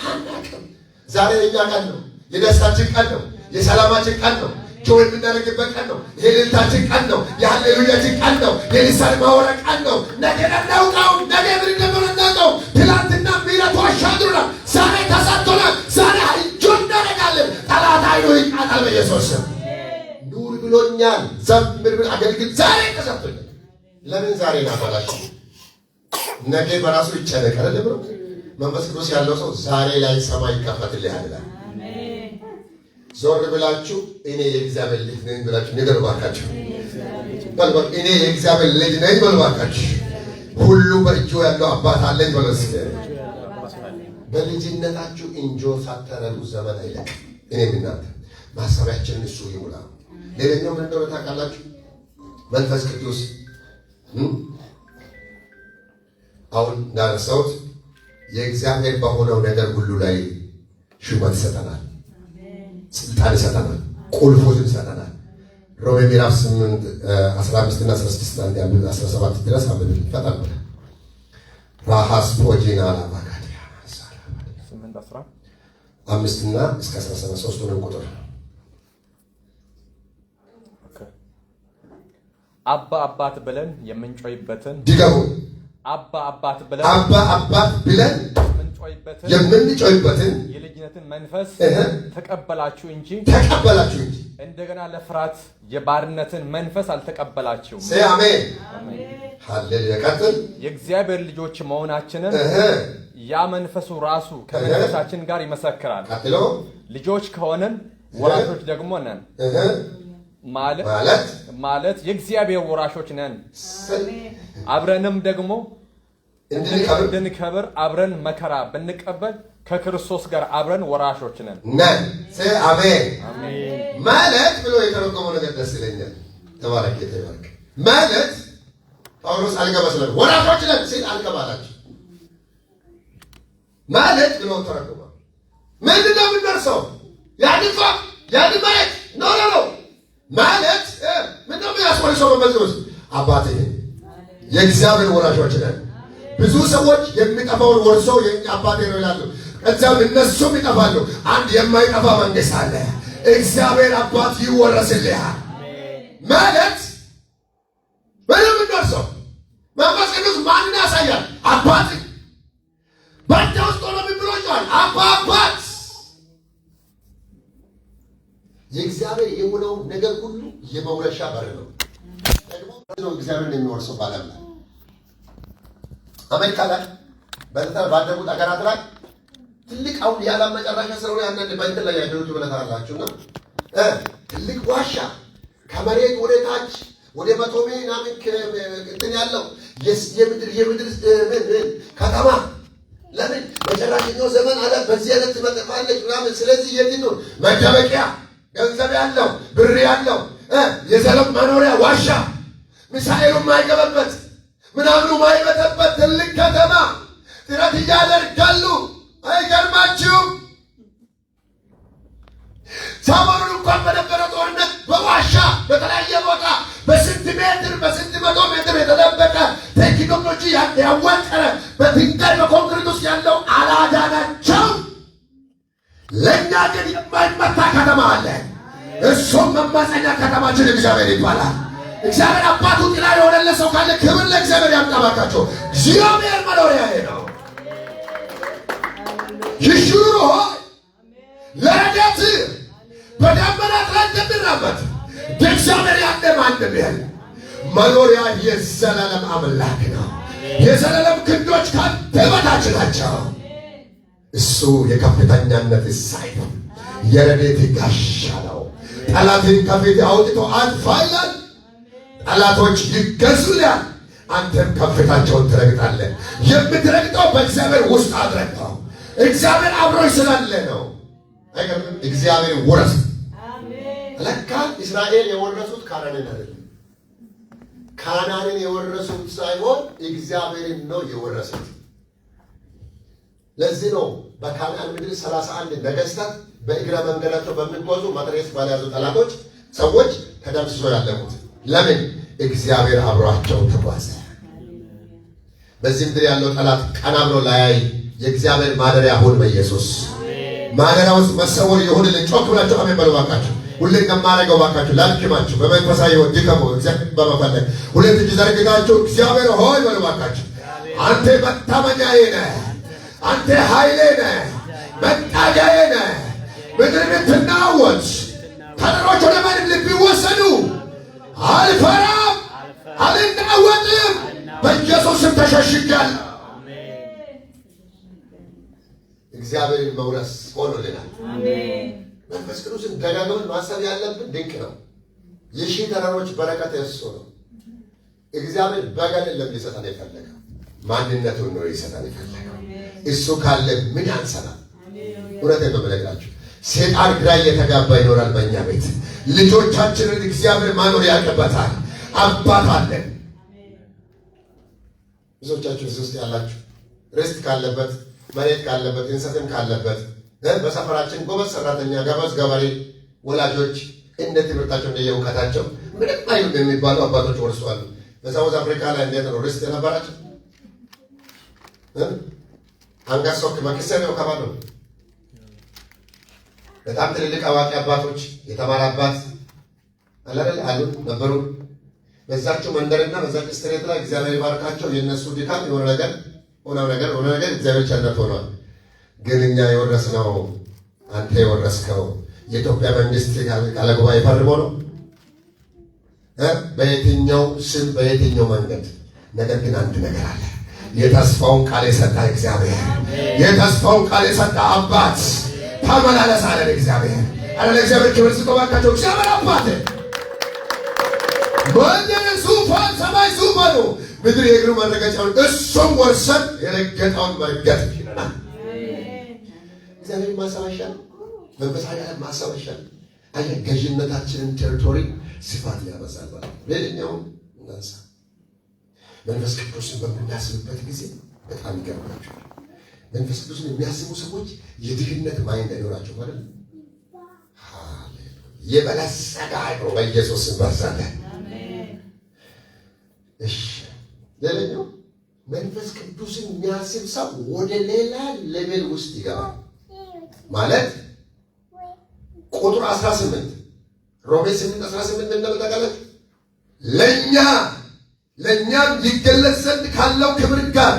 አናውቅም። ዛሬ የእኛ ቀን ነው፣ የደስታችን ቀን ነው፣ የሰላማችን ቀን ነው። ጆይ የምናደርግበት ቀን ነው። የእልልታችን ቀን ነው። የሃሌሉያችን ቀን ነው። የሊሳን ማወራ ቀን ነው። ነገ እናውቀው፣ ነገ ምን እንደሆነ እናውቀው። ትላንትና ምሕረቱ አሻግሮናል። ዛሬ ተሰጥቶናል። ዛሬ እጆ እናደርጋለን። ጠላት አይኑ ይቃጠል በኢየሱስ ስም። ኑር ብሎኛል። ዘምር ብል አገልግል ዛሬ ተሰጥቶኛል። ለምን ዛሬ ናባላችሁ? ነገ በራሱ ይጨነቃል። ለምን መንፈስ ቅዱስ ያለው ሰው ዛሬ ላይ ሰማይ ይከፈትልሃል ይላል። ዞር ብላችሁ እኔ የእግዚአብሔር ልጅ ነኝ ብላችሁ ንገሩ ባካችሁ። እኔ የእግዚአብሔር ልጅ ነኝ በሉ ባካችሁ። ሁሉ በእጁ ያለው አባት አለኝ በሉ እስኪ። በልጅነታችሁ እንጆ ሳትረዱ ዘመን አይለቅ። እኔ እናንተ ማሰቢያችንን እሱ ይሙላ። ሌላኛው ምን እንደሆነ ታውቃላችሁ? መንፈስ ቅዱስ አሁን እንዳነሳሁት የእግዚአብሔር በሆነው ነገር ሁሉ ላይ ሹመት ይሰጠናል፣ ስልጣን ይሰጠናል፣ ቁልፎች ይሰጠናል። ሮሜ ምዕራፍ 8 15 እና 16 አንድ ያሉ 17 ድረስ አብረን ፈጣን ብለ ራሃስ ፖጂና አላባጋዲያ 8 15 እና እስከ 13 ነው ቁጥር። አባ አባት ብለን የምንጮይበትን ድገሙ። አባ አባት ብለን የምንጮይበትን የልጅነትን መንፈስ ተቀበላችሁ እንጂ እንደገና ለፍርሃት የባርነትን መንፈስ አልተቀበላችሁም። አሜን ሃሌሉያ። ቀጥል። የእግዚአብሔር ልጆች መሆናችንን ያ መንፈሱ ራሱ ከመንፈሳችን ጋር ይመሰክራል። ቀጥሎ ልጆች ከሆነን ወራሾች ደግሞ ነን ማለት የእግዚአብሔር ወራሾች ነን። አብረንም ደግሞ እንድንከብር አብረን መከራ ብንቀበል ከክርስቶስ ጋር አብረን ወራሾች ነን። አሜን ማለት ብሎ የተረጎመው ነገር ደስ ይለኛል። ተባረክ የተባረክ ማለት ጳውሎስ አልገባስለ ወራሾች ነን ሲል አልገባላችሁ ማለት ብሎ ተረጎመ። ምንድነው የምንደርሰው? ያድፋ ያድማየት ኖ ማለት ምንድነው ያስወርሰው? በመዝሙር አባቴ የእግዚአብሔር ወራሾች ነን። ብዙ ሰዎች የሚጠፋውን ወርሰው የኛ አባቴ ነው ይላሉ። ከዛም እነሱም ይጠፋሉ። አንድ የማይጠፋ መንግስት አለ። እግዚአብሔር አባት ይወረስልሃል ማለት ምንም እንደርሰው መንፈስ ቅዱስ ማንን ያሳያል? አባት ባንተ ውስጥ ሆኖ ምን ብሎኛል? አባት የእግዚአብሔር የሆነው ነገር ሁሉ የመውረሻ በር ነው። ደግሞ እግዚአብሔርን የሚወርሰው ባለም ላይ አሜሪካ ላይ በተለይ ባደጉት አገራት ላይ ትልቅ አሁን የዓለም መጨረሻ ስለሆነ አንዳንድ ባንክ ላይ ያደሩት ይበለታላችሁና ትልቅ ዋሻ ከመሬት ወደ ታች ወደ 100 ምናምን እንትን ያለው የምድር ከተማ ለምን መጨረሻው ዘመን አለ በዚህ አይነት ትመጣለች ምናምን። ስለዚህ የትኑ መደበቂያ ገንዘብ ያለው ብር ያለው የዘለም መኖሪያ ዋሻ ሚሳኤሉ ማይገባበት ምናምኑ ማይበተበት ትልቅ ከተማ ጥረት እያደርጋሉ። አይገርማችሁም? ሰሞኑን እንኳን በነበረ ጦርነት በዋሻ በተለያየ ቦታ በስንት መቶ ሜትር የተደበቀ ቴክኖሎጂ ያዋቀረ በድንጋይ በኮንክሪት ውስጥ ያለው አላዳናቸው። ለእኛ ግን የማይመታ ከተማ አለ። እሱም መማፀኛ ከተማችን እግዚአብሔር ይባላል። እግዚአብሔር አባቱ ጥላ የሆነለት ሰው ካለ ክብር ለእግዚአብሔር ያምጣባካቸው። እግዚአብሔር መኖሪያዬ ነው። ይሽሩ ለረዳት በደመናት ላይ እንደሚራመድ እግዚአብሔር ያለ ማንም የለ። መኖሪያ የዘላለም አምላክ ነው። የዘላለም ክንዶች ካንተ በታች ናቸው። እሱ የከፍተኛነት ሳይት የረድኤት ጋሻ ነው። ጠላትን ከፊት አውጥቶ አጥፋለን። ጠላቶች ይገዙልሃል፣ አንተም ከፍታቸውን ትረግጣለህ። የምትረግጠው በእግዚአብሔር ውስጥ አድረግጠው። እግዚአብሔር አብሮች ስላለ ነው። አይገርምም? እግዚአብሔር ወረስ ለካ እስራኤል የወረሱት ካናንን አይደለም። ካናንን የወረሱት ሳይሆን እግዚአብሔርን ነው የወረሱት። ለዚህ ነው በካናን ምድር 31 ነገሥታት በእግረ መንገዳቸው በሚጓዙ መትረየስ ባልያዙ ጠላቶች ሰዎች ተደምስሶ ያለቁት። ለምን? እግዚአብሔር አብሯቸው ተጓዘ። በዚህ ምድር ያለው ጠላት ቀና ብሎ ላይ የእግዚአብሔር ማደሪያ ሁን በኢየሱስ ማደሪያ ውስጥ መሰወር ይሁንልን። ጮክ ብላችሁ አሜን በሉ ባካችሁ። ሁሌ እንደማደርገው ባካችሁ ላድክማችሁ። በመንፈሳዊ ሕይወት ድከሙ። እግዚአብሔር በመፈለግ ሁለት እጅ ዘርግታችሁ እግዚአብሔር ሆይ በሉ ባካችሁ። አንተ መታመኛዬ ነህ፣ አንተ ኃይሌ ነህ፣ መታገያዬ ነህ። ምድር ብትናወጥ ተራሮች ወደ መሬት ቢወሰዱ አልፈራም፣ አልናወጥም። በኢየሱስ ስም ተሸሽጋለሁ። እግዚአብሔርን መውረስ ሆኖልናል። መንፈስ ቅዱስን ደጋግመን ማሰብ ያለብን ድንቅ ነው። የሺህ ተራሮች በረከት የእሱ ነው። እግዚአብሔር በገልን ለምን ሊሰጠን የፈለገው? ማንነቱን ነው ሊሰጠን የፈለገው። እሱ ካለ ምን ያንሰናል? እውነቴን ነው የምነግራችሁ። ሴጣን ግራ እየተጋባ ይኖራል በእኛ ቤት። ልጆቻችንን እግዚአብሔር ማኖር ያቀበታል። አባት አለን። ብዙዎቻችሁ እዚህ ውስጥ ያላችሁ ርስት ካለበት መሬት ካለበት እንሰትም ካለበት በሰፈራችን ጎበዝ ሰራተኛ፣ ጎበዝ ገበሬ ወላጆች እንደ ትምህርታቸው እንደ የእውቀታቸው ምንም አይሉም የሚባሉ አባቶች ወርሰዋል። በሳውዝ አፍሪካ ላይ እንዴት ነው ርስት የነበራቸው? አንጋሶክ መክሰሪያው ከባድ ነው። በጣም ትልልቅ አዋቂ አባቶች የተማረ አባት አላለ አሉ ነበሩ። በዛቸው መንደርና በዛች ስትሬት ላይ እግዚአብሔር ይባርካቸው። የነሱ ድካም የሆነ ነገር እግዚአብሔር ቸርነት ሆኗል። ግን እኛ የወረስነው አንተ የወረስከው የኢትዮጵያ መንግስት ቃለ ጉባኤ ፈርሞ ነው በየትኛው ስም በየትኛው መንገድ። ነገር ግን አንድ ነገር አለ። የተስፋውን ቃል የሰጠ እግዚአብሔር፣ የተስፋውን ቃል የሰጠ አባት ተመላለስ አለን እግዚአብሔር። አለ እግዚአብሔር ክብር ስጦባካቸው እግዚአብሔር አባት ወንጀል ዙፋን ሰማይ ዙፋኑ ምድር የእግሩ መረገጫውን እሱም ወርሰን የረገጠውን መርገጥ ይችላል። እግዚአብሔር ማሰባሻ መንፈሳዊ ዓለም ማሰባሻ አየ ገዥነታችንን ቴሪቶሪ ስፋት ያበዛል ማለት ነው። ለኛው እናንሳ መንፈስ ቅዱስን በምናስብበት ጊዜ በጣም ይገርማቸዋል። መንፈስ ቅዱስን የሚያስቡ ሰዎች የድህነት ማይንድ አይኖራቸው ማለት ነው። ሃሌሉያ የበለጸገ አይኖር በኢየሱስ ስም በርዛለ። እሺ ሌላኛው መንፈስ ቅዱስን የሚያስብ ሰው ወደ ሌላ ሌቭል ውስጥ ይገባል ማለት ቁጥር 18 ሮሜ 8:18 እንደምታውቃላችሁ ለእኛም ይገለጽ ዘንድ ካለው ክብር ጋር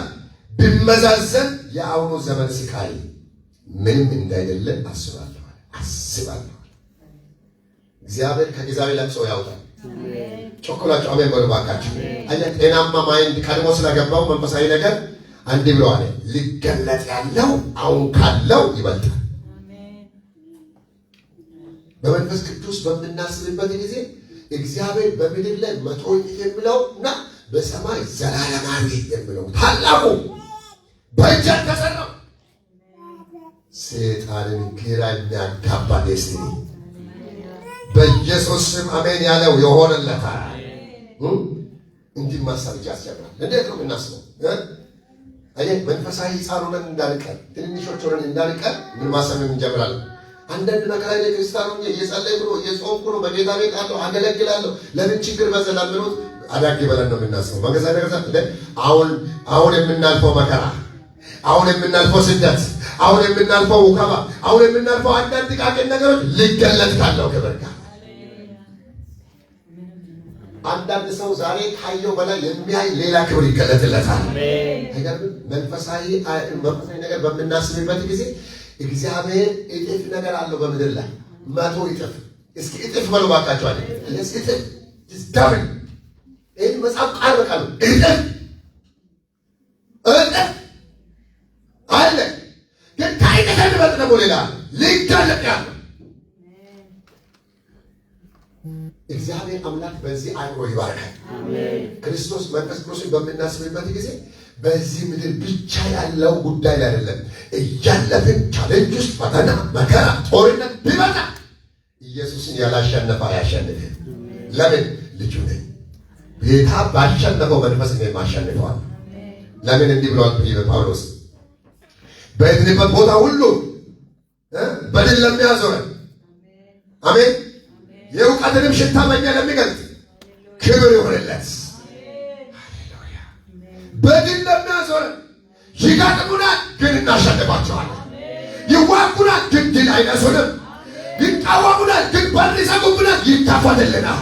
ቢመዛዘን የአሁኑ ዘመን ስቃይ ምንም እንዳይደለ አስባለሁ። እግዚአብሔር ከጊዜያዊ ለቅሶ ያውጣል። ጮኩላችሁ አሜን በሉ ባካችሁ። አየህ ጤናማ ማይንድ ቀድሞ ስለገባው መንፈሳዊ ነገር አንድ ብለዋል። ሊገለጥ ያለው አሁን ካለው ይበልጣል። በመንፈስ ቅዱስ በምናስብበት ጊዜ እግዚአብሔር በምድር ላይ መቶ የሚለው እና በሰማይ ዘላለማዊ የሚለው ታላቁ በእጅ ተሰራው ሰይጣንን ግራ የሚያጋባ ዴስቲኒ በኢየሱስ ስም አሜን ያለው የሆነለታል። እንዲህ ማሰብ ያስጀምራል። እንዴት ነው የምናስበው? አየህ መንፈሳዊ ሕፃን ሆነን እንዳንቀር ትንንሾች ሆነን እንዳንቀር ምን ማሰብ እንጀምራለን? አንዳንድ መከራ ለክርስቲያኑ እየጸለይኩ ነው እየጾምኩ ነው በጌታ ቤት አለው አገለግላለሁ ለምን ችግር በዘላም ነው አዳጊ በለን ነው የምናስበው። መንገዛ አሁን የምናልፈው መከራ፣ አሁን የምናልፈው ስደት፣ አሁን የምናልፈው ውከባ፣ አሁን የምናልፈው አንዳንድ ጥቃቅን ነገሮች ሊገለጥ ካለው ክብር ጋር አንዳንድ ሰው ዛሬ ካየው በላይ የሚያይ ሌላ ክብር ይገለጥለታል። አይገርም? መንፈሳዊ ነገር በምናስብበት ጊዜ እግዚአብሔር እጥፍ ነገር አለው በምድር ላይ 100 እጥፍ። እስኪ እጥፍ በሉ ባካችሁ አለ እጥፍ ዳብል ይህ መጽሐፍ ቃል በቃሉ እጥፍ አለ። ግን ከእጥፍ የሚበልጥ ደግሞ ሌላ ሊገለጥ ያለው እግዚአብሔር አምላክ በዚህ አይሮ ይባርካል። ክርስቶስ መንፈስ ቅዱስን በምናስብበት ጊዜ በዚህ ምድር ብቻ ያለው ጉዳይ ላይ አይደለም። እያለፍን ቻሌንጅ ውስጥ ፈተና፣ መከራ፣ ጦርነት ቢመጣ ኢየሱስን ያላሸነፈ አያሸንፍም። ለምን? ልጁ ነኝ። ጌታ ባሸነፈው መንፈስ እኔም አሸንፈዋል። ለምን? እንዲህ ብሏል ጳውሎስ በሄድንበት ቦታ ሁሉ በድል ለሚያዞረን አሜን የእውቀትንም ሽታ በእኛ ለሚገልጥ ክብር ይሆንለት። በድል ለሚያዞረን ይጋጥሙናል፣ ግን እናሸንፋቸዋለን። ይዋጉናል፣ ግን ድል አይነሱንም። ግን ይቃወሙናል፣ ግን በር ይዘጉብናል። ይከፈትልናል።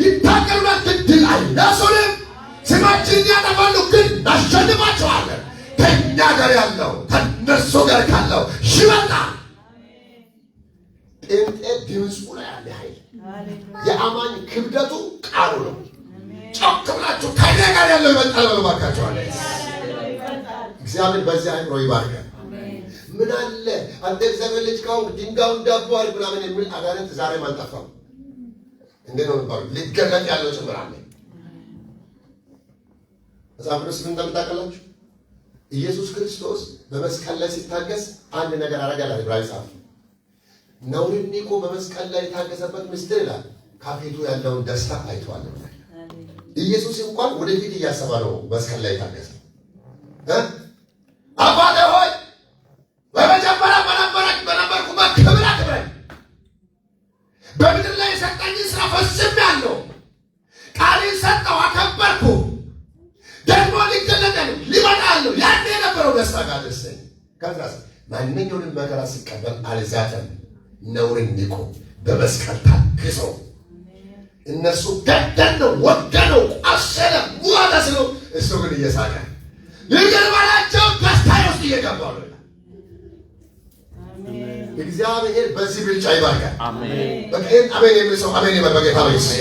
ይታገሉናል፣ ግን ድል አይነሱንም። ስማችንን ያጠፋሉ፣ ግን እናሸንፋቸዋለን። ከእኛ ጋር ያለው ከእነርሱ ጋር ካለው ይበልጣል። ጴንጤ ድምፁ ላይ ያለ ኃይል፣ የአማኝ ክብደቱ ቃሉ ነው። ጮክ ብላችሁ ከእኔ ጋር ያለው ይበልጣል በሉ እባካችሁ። እግዚአብሔር በዚህ አእምሮ ይባርካል። ምን አለ አንተ እግዚአብሔር ልጅ ካሁን ድንጋዩን ዳቦ አድርግ ምናምን የሚል አጋንንት ዛሬም አልጠፋም። እንዴት ነው የሚባለው? ሊገለጥ ያለው ጭምር አለ። መጽሐፍ ቅዱስ ምን እንደምታውቃላችሁ? ኢየሱስ ክርስቶስ በመስቀል ላይ ሲታገስ አንድ ነገር አደረጋል። ዕብራውያን ጻፍ ነውርን ንቆ በመስቀል ላይ የታገሰበት ምስጢር ይላል ካፌቱ ያለውን ደስታ አይቷል። ኢየሱስ እንኳን ወደፊት እያሰበ ነው መስቀል ላይ የታገሰ። አባቴ ሆይ በመጀመሪያ በነበርኩበት ክብር አክብረኝ፣ በምድር ላይ የሰጠኝን ስራ ፈጽሜአለሁ፣ ቃሌን ሰጠሁ፣ አከበርኩ፣ ደግሞ ሊገለጥ ነው ሊመጣ ያለው ያኔ የነበረው ደስታ ጋር ደሰኝ። ከዛስ ማንኛውንም መከራ ሲቀበል አልዛተም፣ ነውርን ንቆ በመስቀል ታግሶ እነሱ ገደልነው፣ ወገነው፣ አሰለ ሙዋታ ስለው እሱ ግን እየሳቀ ይገርማቸው ደስታ ውስጥ እየገባ ነው። እግዚአብሔር በዚህ ብልጫ ይባርካል። በቀን አሜን የሚል ሰው አሜን ይበል በጌታ በኢየሱስ።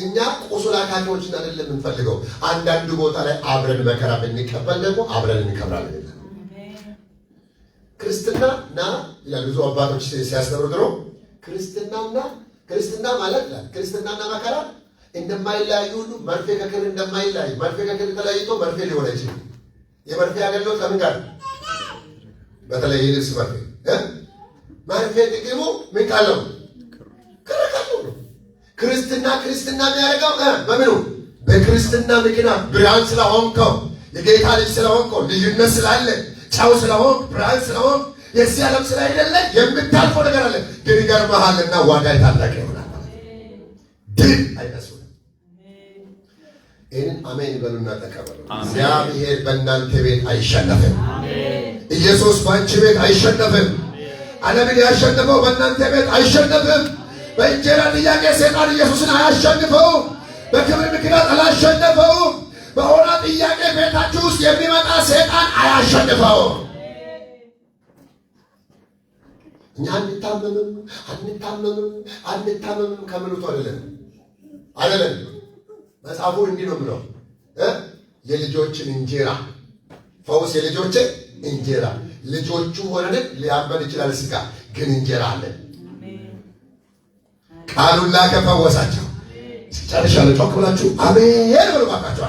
እኛ ቁስል አካሎችን አይደለም የምንፈልገው። አንዳንድ ቦታ ላይ አብረን መከራ ብንቀበል ደግሞ አብረን እንከብራለን። ክርስትናና ይላል ብዙ አባቶች ሲያስተምሩ ድሮ ክርስትና ማለት ይላል ክርስትናና መከራ እንደማይለያዩ ሁሉ መርፌ ከክር እንደማይለያይ፣ መርፌ ከክር ተለያይቶ መርፌ ሊሆን አይችልም። የመርፌ አገልግሎት ከምን ጋር? በተለይ የልብስ መርፌ ጥቅሙ ምን ካለው? ክርካለው ነው። ክርስትና የሚያደርገው በምኑ? በክርስትና ምክንያት ብርሃን ስለሆንከው፣ የጌታ ልጅ ስለሆንከው፣ ልዩነት ስላለ፣ ጨው ስለሆንክ፣ ብርሃን ስለሆንክ፣ የዚህ ዓለም ስላይደለ የምታልፈው ነገር አለ። ግን ይገርምሃልና ዋጋ ታላቅ ይሆናል። ድል አይነሱም። ይህንን አሜን በሉና ተቀበሉ። እግዚአብሔር በእናንተ ቤት አይሸነፍም። ኢየሱስ በአንቺ ቤት አይሸነፍም። ዓለምን ያሸነፈው በእናንተ ቤት አይሸነፍም። በእንጀራ ጥያቄ ሰይጣን ኢየሱስን አያሸንፈውም። በክብር ምክንያት አላሸነፈውም። በሆነ ጥያቄ ቤታችሁ ውስጥ የሚመጣ ሰይጣን አያሸንፈውም። እኛ አንታመምም ከምሉት አይደለም። መጽሐፉ እንዲህ ነው ብለው የልጆችን እንጀራ ፈውስ፣ የልጆችን እንጀራ ልጆቹ ሆነን ሊያመን ይችላል። ስጋ ግን እንጀራ አለ። ቃሉን ላከ ፈወሳቸው። ጨርሻለሁ። ጮክ ብላችሁ አሜን በሉ እባካችሁ።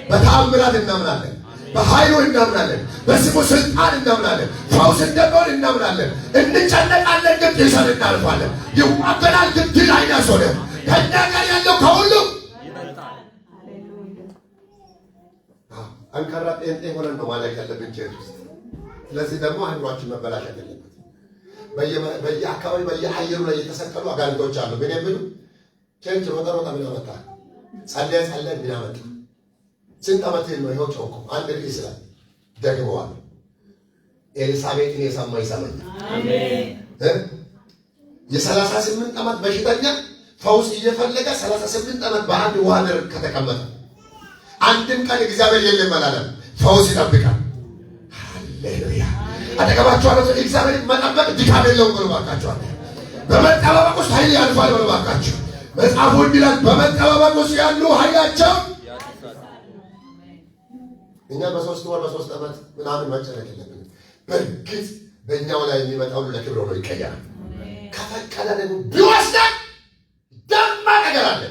በተአምራት እናምናለን፣ በኃይሉ እናምናለን፣ በስሙ ስልጣን እናምናለን፣ ፈውስ እንደሚሆን እናምናለን። እንጨነቃለን ግን ይዘን እናልፋለን። ይዋገናል ግን ድል አይነሱንም። ከእኛ ጋር ያለው ከሁሉ አንካራ ጴንጤ ሆነን ነው ማለት ያለብን ቸርች ውስጥ። ስለዚህ ደግሞ አእምሯችን መበላሸት የለበት። በየአካባቢ በየአየሩ ላይ የተሰቀሉ አጋንንቶች አሉ። ምን የሚሉ ቸርች ሮጠ ምን አመጣ? ጸለየ ምን አመጣ? ስንት ዓመት ነው ይኸው ጮኮ አንድ ርዕስ ላይ ደግመዋል። ኤልሳቤጥን የሰማ ይሰማኛል። አሜን። የ38 ዓመት በሽተኛ ፈውስ እየፈለገ 38 ዓመት በአንድ ውሃ ደር ከተቀመጠ አንድም ቀን እግዚአብሔር የለም አላለም። ፈውስ ይጠብቃል። ሃሌሉያ። አጠገባችሁ አለ እግዚአብሔር መጠበቅ ድካም የለውም ብሎ ባካችሁ። በመጠባበቅ ውስጥ ኃይል ያልፋል ብሎ ባካችሁ። መጽሐፉ እንዲላል በመጠባበቅ ውስጥ ያሉ ኃይላቸው እኛ በ3 ወር በ3 ዓመት ምናምን መጨነቅ የለብንም። በእርግጥ በእኛው ላይ የሚመጣው ለክብር ሆኖ ይቀየራል። ከፈቀደ ደግሞ ቢወስደን ደማ ነገር አለ።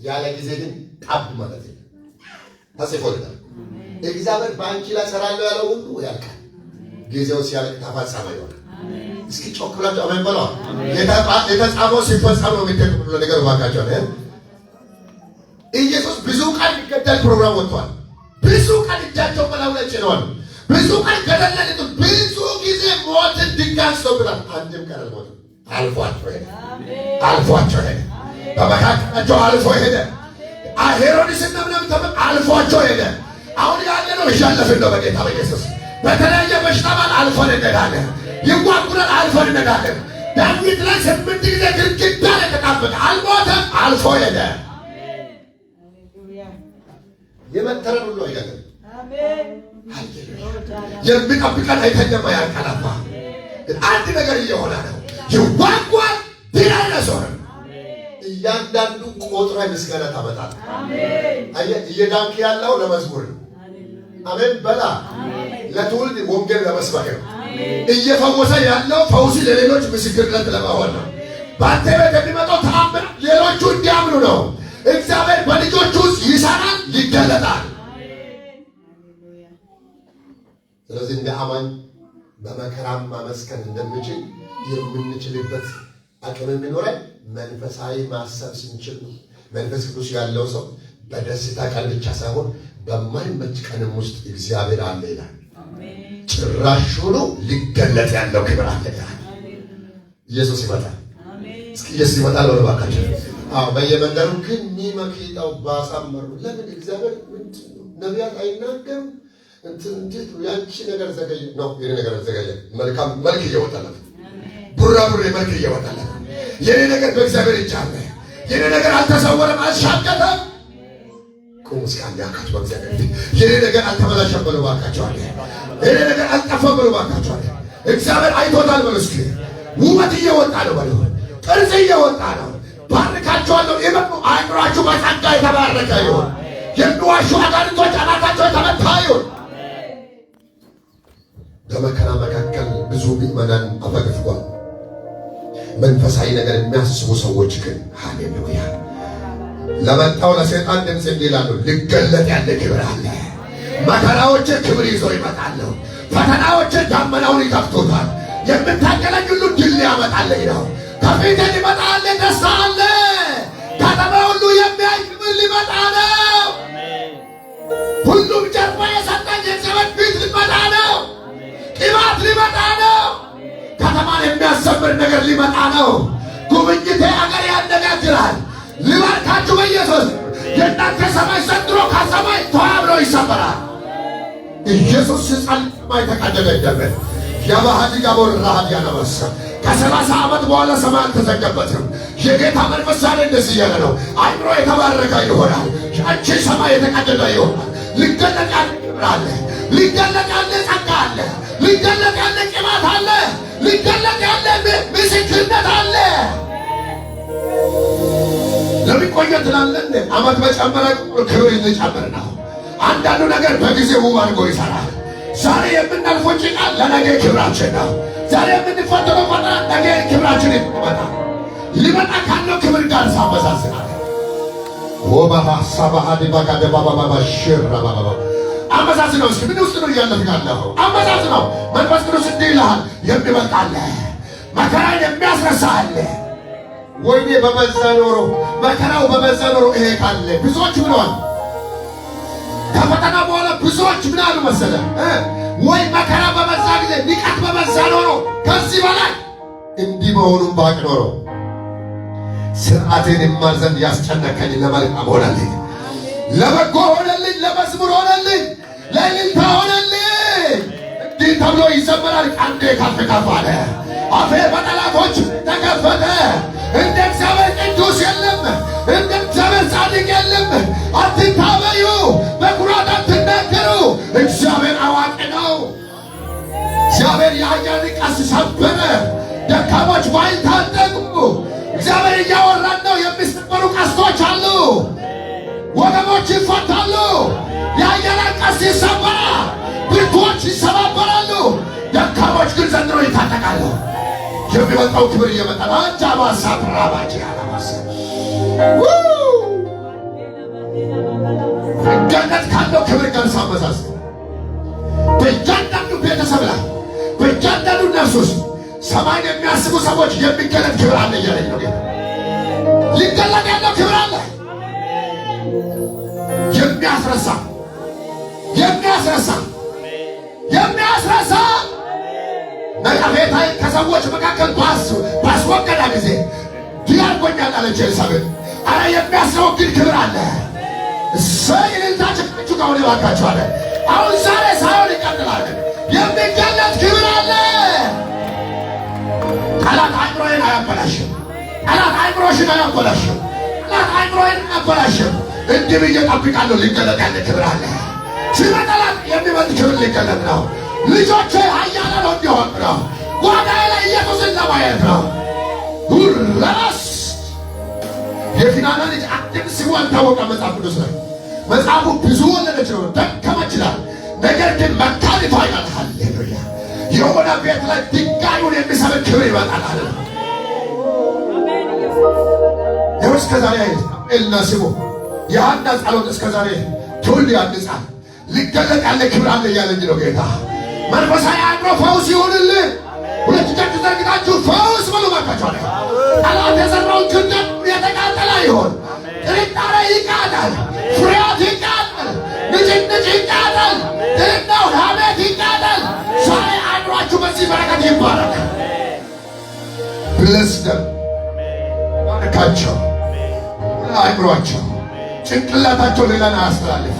ያለ ጊዜ ግን ጣብ ማለት ነው። ተጽፎልናል። እግዚአብሔር በአንቺ ላይ ሰራለሁ ያለው ሁሉ ያልቃል። ጊዜው ሲያልቅ ተፈጸመ ይሆናል። እስኪ ጮክ ብላችሁ አሜን በሉ። የተጻፈው ሲፈጸም ነው የሚተክሉ ነገር ባካቸው ነው። ኢየሱስ ብዙ ቀን ይገደል ፕሮግራም ወጥቷል። ብዙ ቀን እጃቸው በላዩ ላይ ጭነዋል። ብዙ ቀን ገደለልቱ። ብዙ ጊዜ ሞትን ድንጋይ ሰብራል። አንድም ቀን አልሞትም። አልፏቸው ሄደ። በመካከላቸው አልፎ ሄደ። ሄሮድስና ምናምን አልፏቸው ሄደ። አሁን ያለነው እያለፍን ነው በጌታ በኢየሱስ። በተለያየ በሽታ ባል አልፈን እንሄዳለን። ይዋጉናል፣ አልፈን እንሄዳለን። ዳዊት ላይ 8 ጊዜ ግድግዳ ላይ ተጣበቀ። አልሞተም፣ አልፎ ሄደ። የመተረን ሁሉ አይደለም። የሚጠብቀን አይተኛም፣ አያንቀላፋ። አንድ ነገር እየሆነ ነው። ይዋጓል፣ ድል አይነሱም። እያንዳንዱ ቆጥረ ምስጋና ታመጣል። አየህ፣ እየዳንክ ያለው ለመዝሙር ነው። አሜን በላ። ለትውልድ ወንጌል ለመስበክ ነው። እየፈወሰ ያለው ፈውስ ለሌሎች ምስክርነት ለመሆን ነው። በአንተ ቤት የሚመጣው ተአምር ሌሎቹ እንዲያምኑ ነው። እግዚአብሔር በልጆቹ ውስጥ ይሰራል፣ ይገለጣል። ስለዚህ እንደ አማኝ በመከራም ማመስገን እንደምችል የምንችልበት አቅም የሚኖረን መንፈሳዊ ማሰብ ስንችል ነው። መንፈስ ቅዱስ ያለው ሰው በደስታ ቀን ብቻ ሳይሆን በማይመች ቀንም ውስጥ እግዚአብሔር አለ ይላል። ጭራሽ ሆኖ ሊገለጥ ያለው ክብር አለ ይላል። ኢየሱስ ይመጣል። እስኪ ኢየሱስ ይመጣል ነው ባካችሁ። በየመንደሩ ግን ሚመክጣው ባሳመሩ ለምን እግዚአብሔር ነቢያት አይናገሩም? እንዴት ያንቺ ነገር ዘገየ ነው። የኔ ነገር ዘገየ። መልካም መልክ እየወጣለት ቡራቡሬ መልክ እየወጣለት የኔ ነገር በእግዚአብሔር እጅ አለ። የኔ ነገር አልተሰወረም፣ አልሻገተም። ቁም እስኪ አንድ ያካችሁ በእግዚአብሔር የኔ ነገር አልተበላሸም ብሎ ባካችሁ አለ። የኔ ነገር አልጠፋም ብሎ ባካችሁ አለ። እግዚአብሔር አይቶታል ብሎ እስኪ ውበት እየወጣ ነው ብሎ ቅርጽ እየወጣ ነው። ባርካችኋለሁ። ይመጡ አይምሯችሁ በጸጋ የተባረከ ይሁን። የሚዋሹ አጋንንቶች አናታቸው የተመታ ይሁን። በመከራ መካከል ብዙ ምዕመናን አፈግፍጓል። መንፈሳዊ ነገር የሚያስቡ ሰዎች ግን ሃሌሉያ ለመጣው ለሰይጣን ድምፅ እንዲላሉ ሊገለጥ ያለ ክብር አለ። መከራዎች ክብር ይዞ ይመጣሉ። ፈተናዎች ዳመናውን ይከፍቱታል። የምታገለኝ ሁሉ ድል ያመጣልኝ ነው። ከፊት ሊመጣ አለ፣ ደስታ አለ። ከተማ ሁሉ የሚያይ ክብር ሊመጣ ነው። ሁሉም ጀርባ የሰጠኝ የጸበል ፊት ሊመጣ ነው። ቅባት ሊመጣ ነው። ከተማን የሚያሰምር ነገር ሊመጣ ነው። ጉብኝቴ አገር ያነጋግራል። ሊባርካችሁ በኢየሱስ የእናንተ ሰማይ ዘንድሮ ከሰማይ ተዋብሮ ይሰበራል። ኢየሱስ ሲጸል ሰማይ ተቀደደ ይደረግ ያባሃዲ ጋቦር ራሃድ ያነበሰ ከ30 ዓመት በኋላ ሰማይ አልተዘገበትም። የጌታ መንፈስ ዛሬ እንደዚህ እያለ ነው። አይምሮ የተባረከ ይሆናል። አንቺ ሰማይ የተቀደደ ይሆናል። ሊገለጥ ያለ ክብር አለ። ሊገለጥ ያለ ጸጋ አለ። ሊገለጥ ያለ ቅባት አለ። ሊገለጥ ያለ ምስክርነት አለ። ለምን ቆየት ትላለህ? ዓመት በጨመረ ክብር ይጨምር ነው። አንዳንዱ ነገር በጊዜ ውብ አድርጎ ይሰራል። ዛሬ የምናልፈው ጭቃ ለነገ ክብራችን ነው። ዛሬ የምንፈተነው ፈተና ነገ ክብራችን ይመጣል። ሊመጣ ካለው ክብር ጋር ሳመሳስናል። ወባባ ሳባሃዲ ባጋደ ባባባ ሽራ ባባባ አመሳስነው። እስኪ ምን ውስጥ ነው እያለፍክ ያለኸው? አመሳስነው። መንፈስ ቅዱስ እንዲህ ይልሃል፣ የሚበልጥ አለ፣ መከራን የሚያስረሳ አለ። ወይኔ በበዛ ኖሮ መከራው በበዛ ኖሮ ይሄ ካለ ብዙዎች ብለዋል። ከፈተና በኋላ ብዙዎች ምን አሉ መሰለ? ወይ መከራ በበዛ ጊዜ ንቀት በበዛ ኖሮ ከዚህ በላይ እንዲህ መሆኑን ባቅ ኖሮ ስርዓቴን የማር ዘንድ ያስጨነቀኝ ለመልካም ሆነልኝ፣ ለበጎ ሆነልኝ፣ ለመዝሙር ሆነልኝ፣ ለእልልታ ሆነልኝ። እንዲህ ተብሎ ይዘመራል። ቀንዴ ከፍ ከፍ አለ፣ አፌ በጠላቶች ተከፈተ። እንደ እግዚአብሔር ቅዱስ የለም፣ እንደ እግዚአብሔር ጻድቅ የለም። አትታበዩ፣ በኩራት አትናገሩ። እግዚአብሔር አዋቂ ነው። እግዚአብሔር የኃያልን ቀስት ሰበረ፣ ደካሞች በኃይል ታጠቁ። እግዚአብሔር እያወራን ነው። የሚሰበሩ ቀስቶች አሉ፣ ወገቦች ይፈታሉ። የኃያላን ቀስት ይሰበራል፣ ብርቱዎች ይሰባበራሉ። ደካሞች ግን ዘንድሮ ይታጠቃሉ። የሚበልጠው ክብር እየመጣ ነው። አጃባሳ ፍራባጂ ያላባሳ ገነት ካለው ክብር ጋር ሳመሳስ በእያንዳንዱ ቤተሰብ ላይ በእያንዳንዱ ነፍስ ውስጥ ሰማይን የሚያስቡ ሰዎች የሚገለጥ ክብር አለ እያለኝ ነው። ሊገለጥ ያለው ክብር አለ። የሚያስረሳ የሚያስረሳ የሚያስረሳ ነቀፌታዬን ከሰዎች መካከል ባስወገዳ ጊዜ ዲያርጎኛል አለች ኤልሳቤጥ። አረ የሚያስወግድ ክብር አለ። እሰይ እልልታችሁ ከሆነ ይባካችኋል። አሁን ዛሬ ሳይሆን ይቀጥላል። የሚገለጥ ክብር አለ። ጠላት አይምሮዬን አያበላሽም። ጠላት አይምሮሽን አያበላሽም። ጠላት አይምሮዬን አያበላሽም። እንዲህ ብዬ እጠብቃለሁ። ሊገለጥ ያለ ክብር አለ። ሲመጣላት የሚመጥ ክብር ሊገለጥ ነው። ልጆቼ ኃያላን እንዲሆን ነው። ጓዳዬ ላይ ኢየሱስን ለማየት ነው። ሁራስ የፊናና ልጅ አንድም ስሙ አልታወቀ መጽሐፍ ቅዱስ ላይ መጽሐፉ ብዙ ወለደች ነው ደከመች ይላል። ነገር ግን መካኒቷ ይመጣል። ሃሌሉያ! የሆነ ቤት ላይ ድንጋዩን የሚሰብር ክብር ይመጣል። ይኸው እስከ ዛሬ ኤልና ስሙ የሐና ጸሎት እስከ ዛሬ ትውልድ ያንጻል። ሊገለጥ ያለ ክብር አለ እያለኝ ነው ጌታ። መንፈሳዊ አእምሮ ፈውስ ይሁንልህ። ሁለት እጃችሁ ዘርግታችሁ ፈውስ በሉ ባካችሁ። ጠላት የዘራውን ክህደት የተቃጠለ ይሆን። ጥርጣሬ ይቃጠል፣ ፍርሃት ይቃጠል፣ ንጭንጭ ይቃጠል፣ ድርናው ሐሜት ይቃጠል። ዛሬ አእምሯችሁ በዚህ በረከት ይባረክ። ብለስ ደም ባረካቸው። አእምሯቸው ጭንቅላታቸው ሌላን አያስተላልፍ፣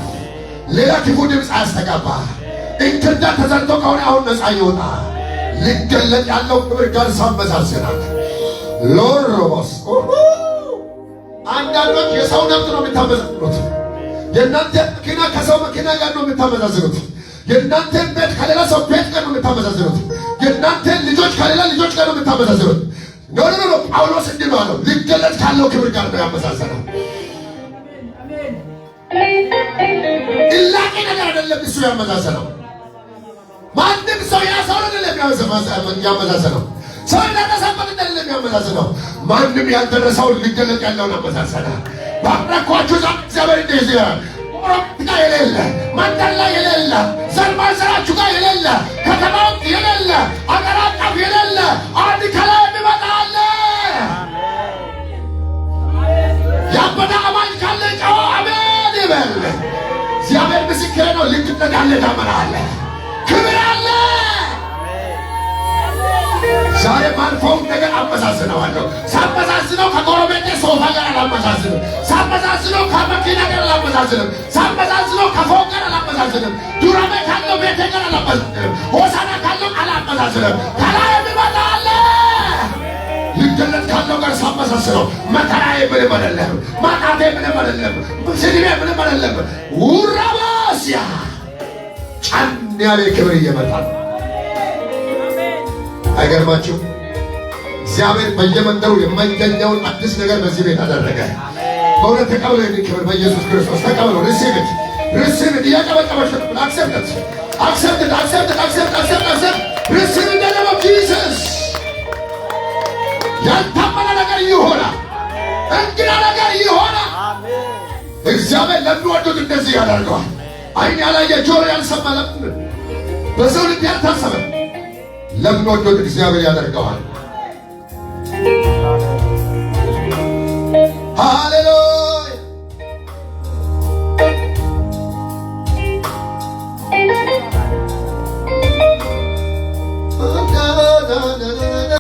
ሌላ ክፉ ድምፅ አያስተጋባ። እንክርዳድ ተዘርቶ ከሆነ አሁን ነፃ ይወጣ። ሊገለጥ ያለው ክብር ጋር ሳመሳሰናል። ሎሮስ አንዳንዶች የሰው ነብጥ ነው የምታመዛዝኑት። የእናንተ መኪና ከሰው መኪና ጋር ነው የምታመዛዝኑት። የእናንተን ቤት ከሌላ ሰው ቤት ጋር ነው የምታመዛዝኑት። የእናንተን ልጆች ከሌላ ልጆች ጋር ነው የምታመዛዝኑት። ኖ ጳውሎስ እንዲህ ነው አለው፣ ሊገለጥ ካለው ክብር ጋር ነው ያመዛዘነው። ኢላቂ ነገር አይደለም እሱ ያመዛዘነው። ማንም ሰው ያሰውን አይደለም ያመዛዘነው። ሰው ያደረሰበት አይደለም ያመዛዘነው። ማንም ያልደረሰውን ሊገለጥ ያለውን አመዛዘነ። ባረኳችሁ ዛሬ እግዚአብሔር እንደዚህ ይላል። ኦሮሚያ የሌለ መንደር ላይ የሌለ ዘር ማንዘራችሁ ጋር የሌለ ከተማ ውስጥ የሌለ አገር አቀፍ የሌለ አንድ ከላይ የሚመጣ አለ። ያበደ አማኝ ካለ ጨዋ አሜን ይበል። እግዚአብሔር ምስክሬ ነው። ልክነት ያለ ዳመና አለ፣ ክብር አለ። ዛሬ ማልፈውን ነገር አመዛዝነዋለሁ። ሳመዛዝነው ከጎረቤቴ ሶፋ ጋር አላመዛዝንም። ሳመዛዝነው ከመኪና ጋር አላመዛዝንም። ሳመዛዝነው ከፎቅ ጋር አላመዛዝንም። ዱራሜ ካለው ቤቴ ጋር አላመዛዝንም። ሆሳና ካለው አላመዛዝንም። ከላይ የሚመጣ አለ። ሊገለጥ ካለው ጋር ሳመዛዝነው መከራዬ ምንም አይደለም፣ ማጣቴ ምንም አይደለም፣ ስድቤ ምንም አይደለም። ውራባስያ ጫን ያለ ክብር እየመጣ ነው። አይገርማችሁ? እግዚአብሔር በየመንደሩ የማይገኘውን አዲስ ነገር በዚህ ቤት አደረገ። በእውነት ተቀበሉ። ይህን ክብር በኢየሱስ ክርስቶስ ተቀበሉ። ሪሲቭት ሪሲቭት እያቀበቀበች አክሰፕት አክሰፕት አክሰፕት አክሰፕት አክሰፕት ሪሲቭ ደግሞ ጂሰስ ያልታመነ ነገር ይሆናል። እንግዳ ነገር ይሆናል። እግዚአብሔር ለሚወዱት እንደዚህ ያደርገዋል። ዓይን ያላየ ጆሮ ያልሰማ ለምን በሰው ልብ ያልታሰበ ለሚወዱት እግዚአብሔር ያደርገዋል።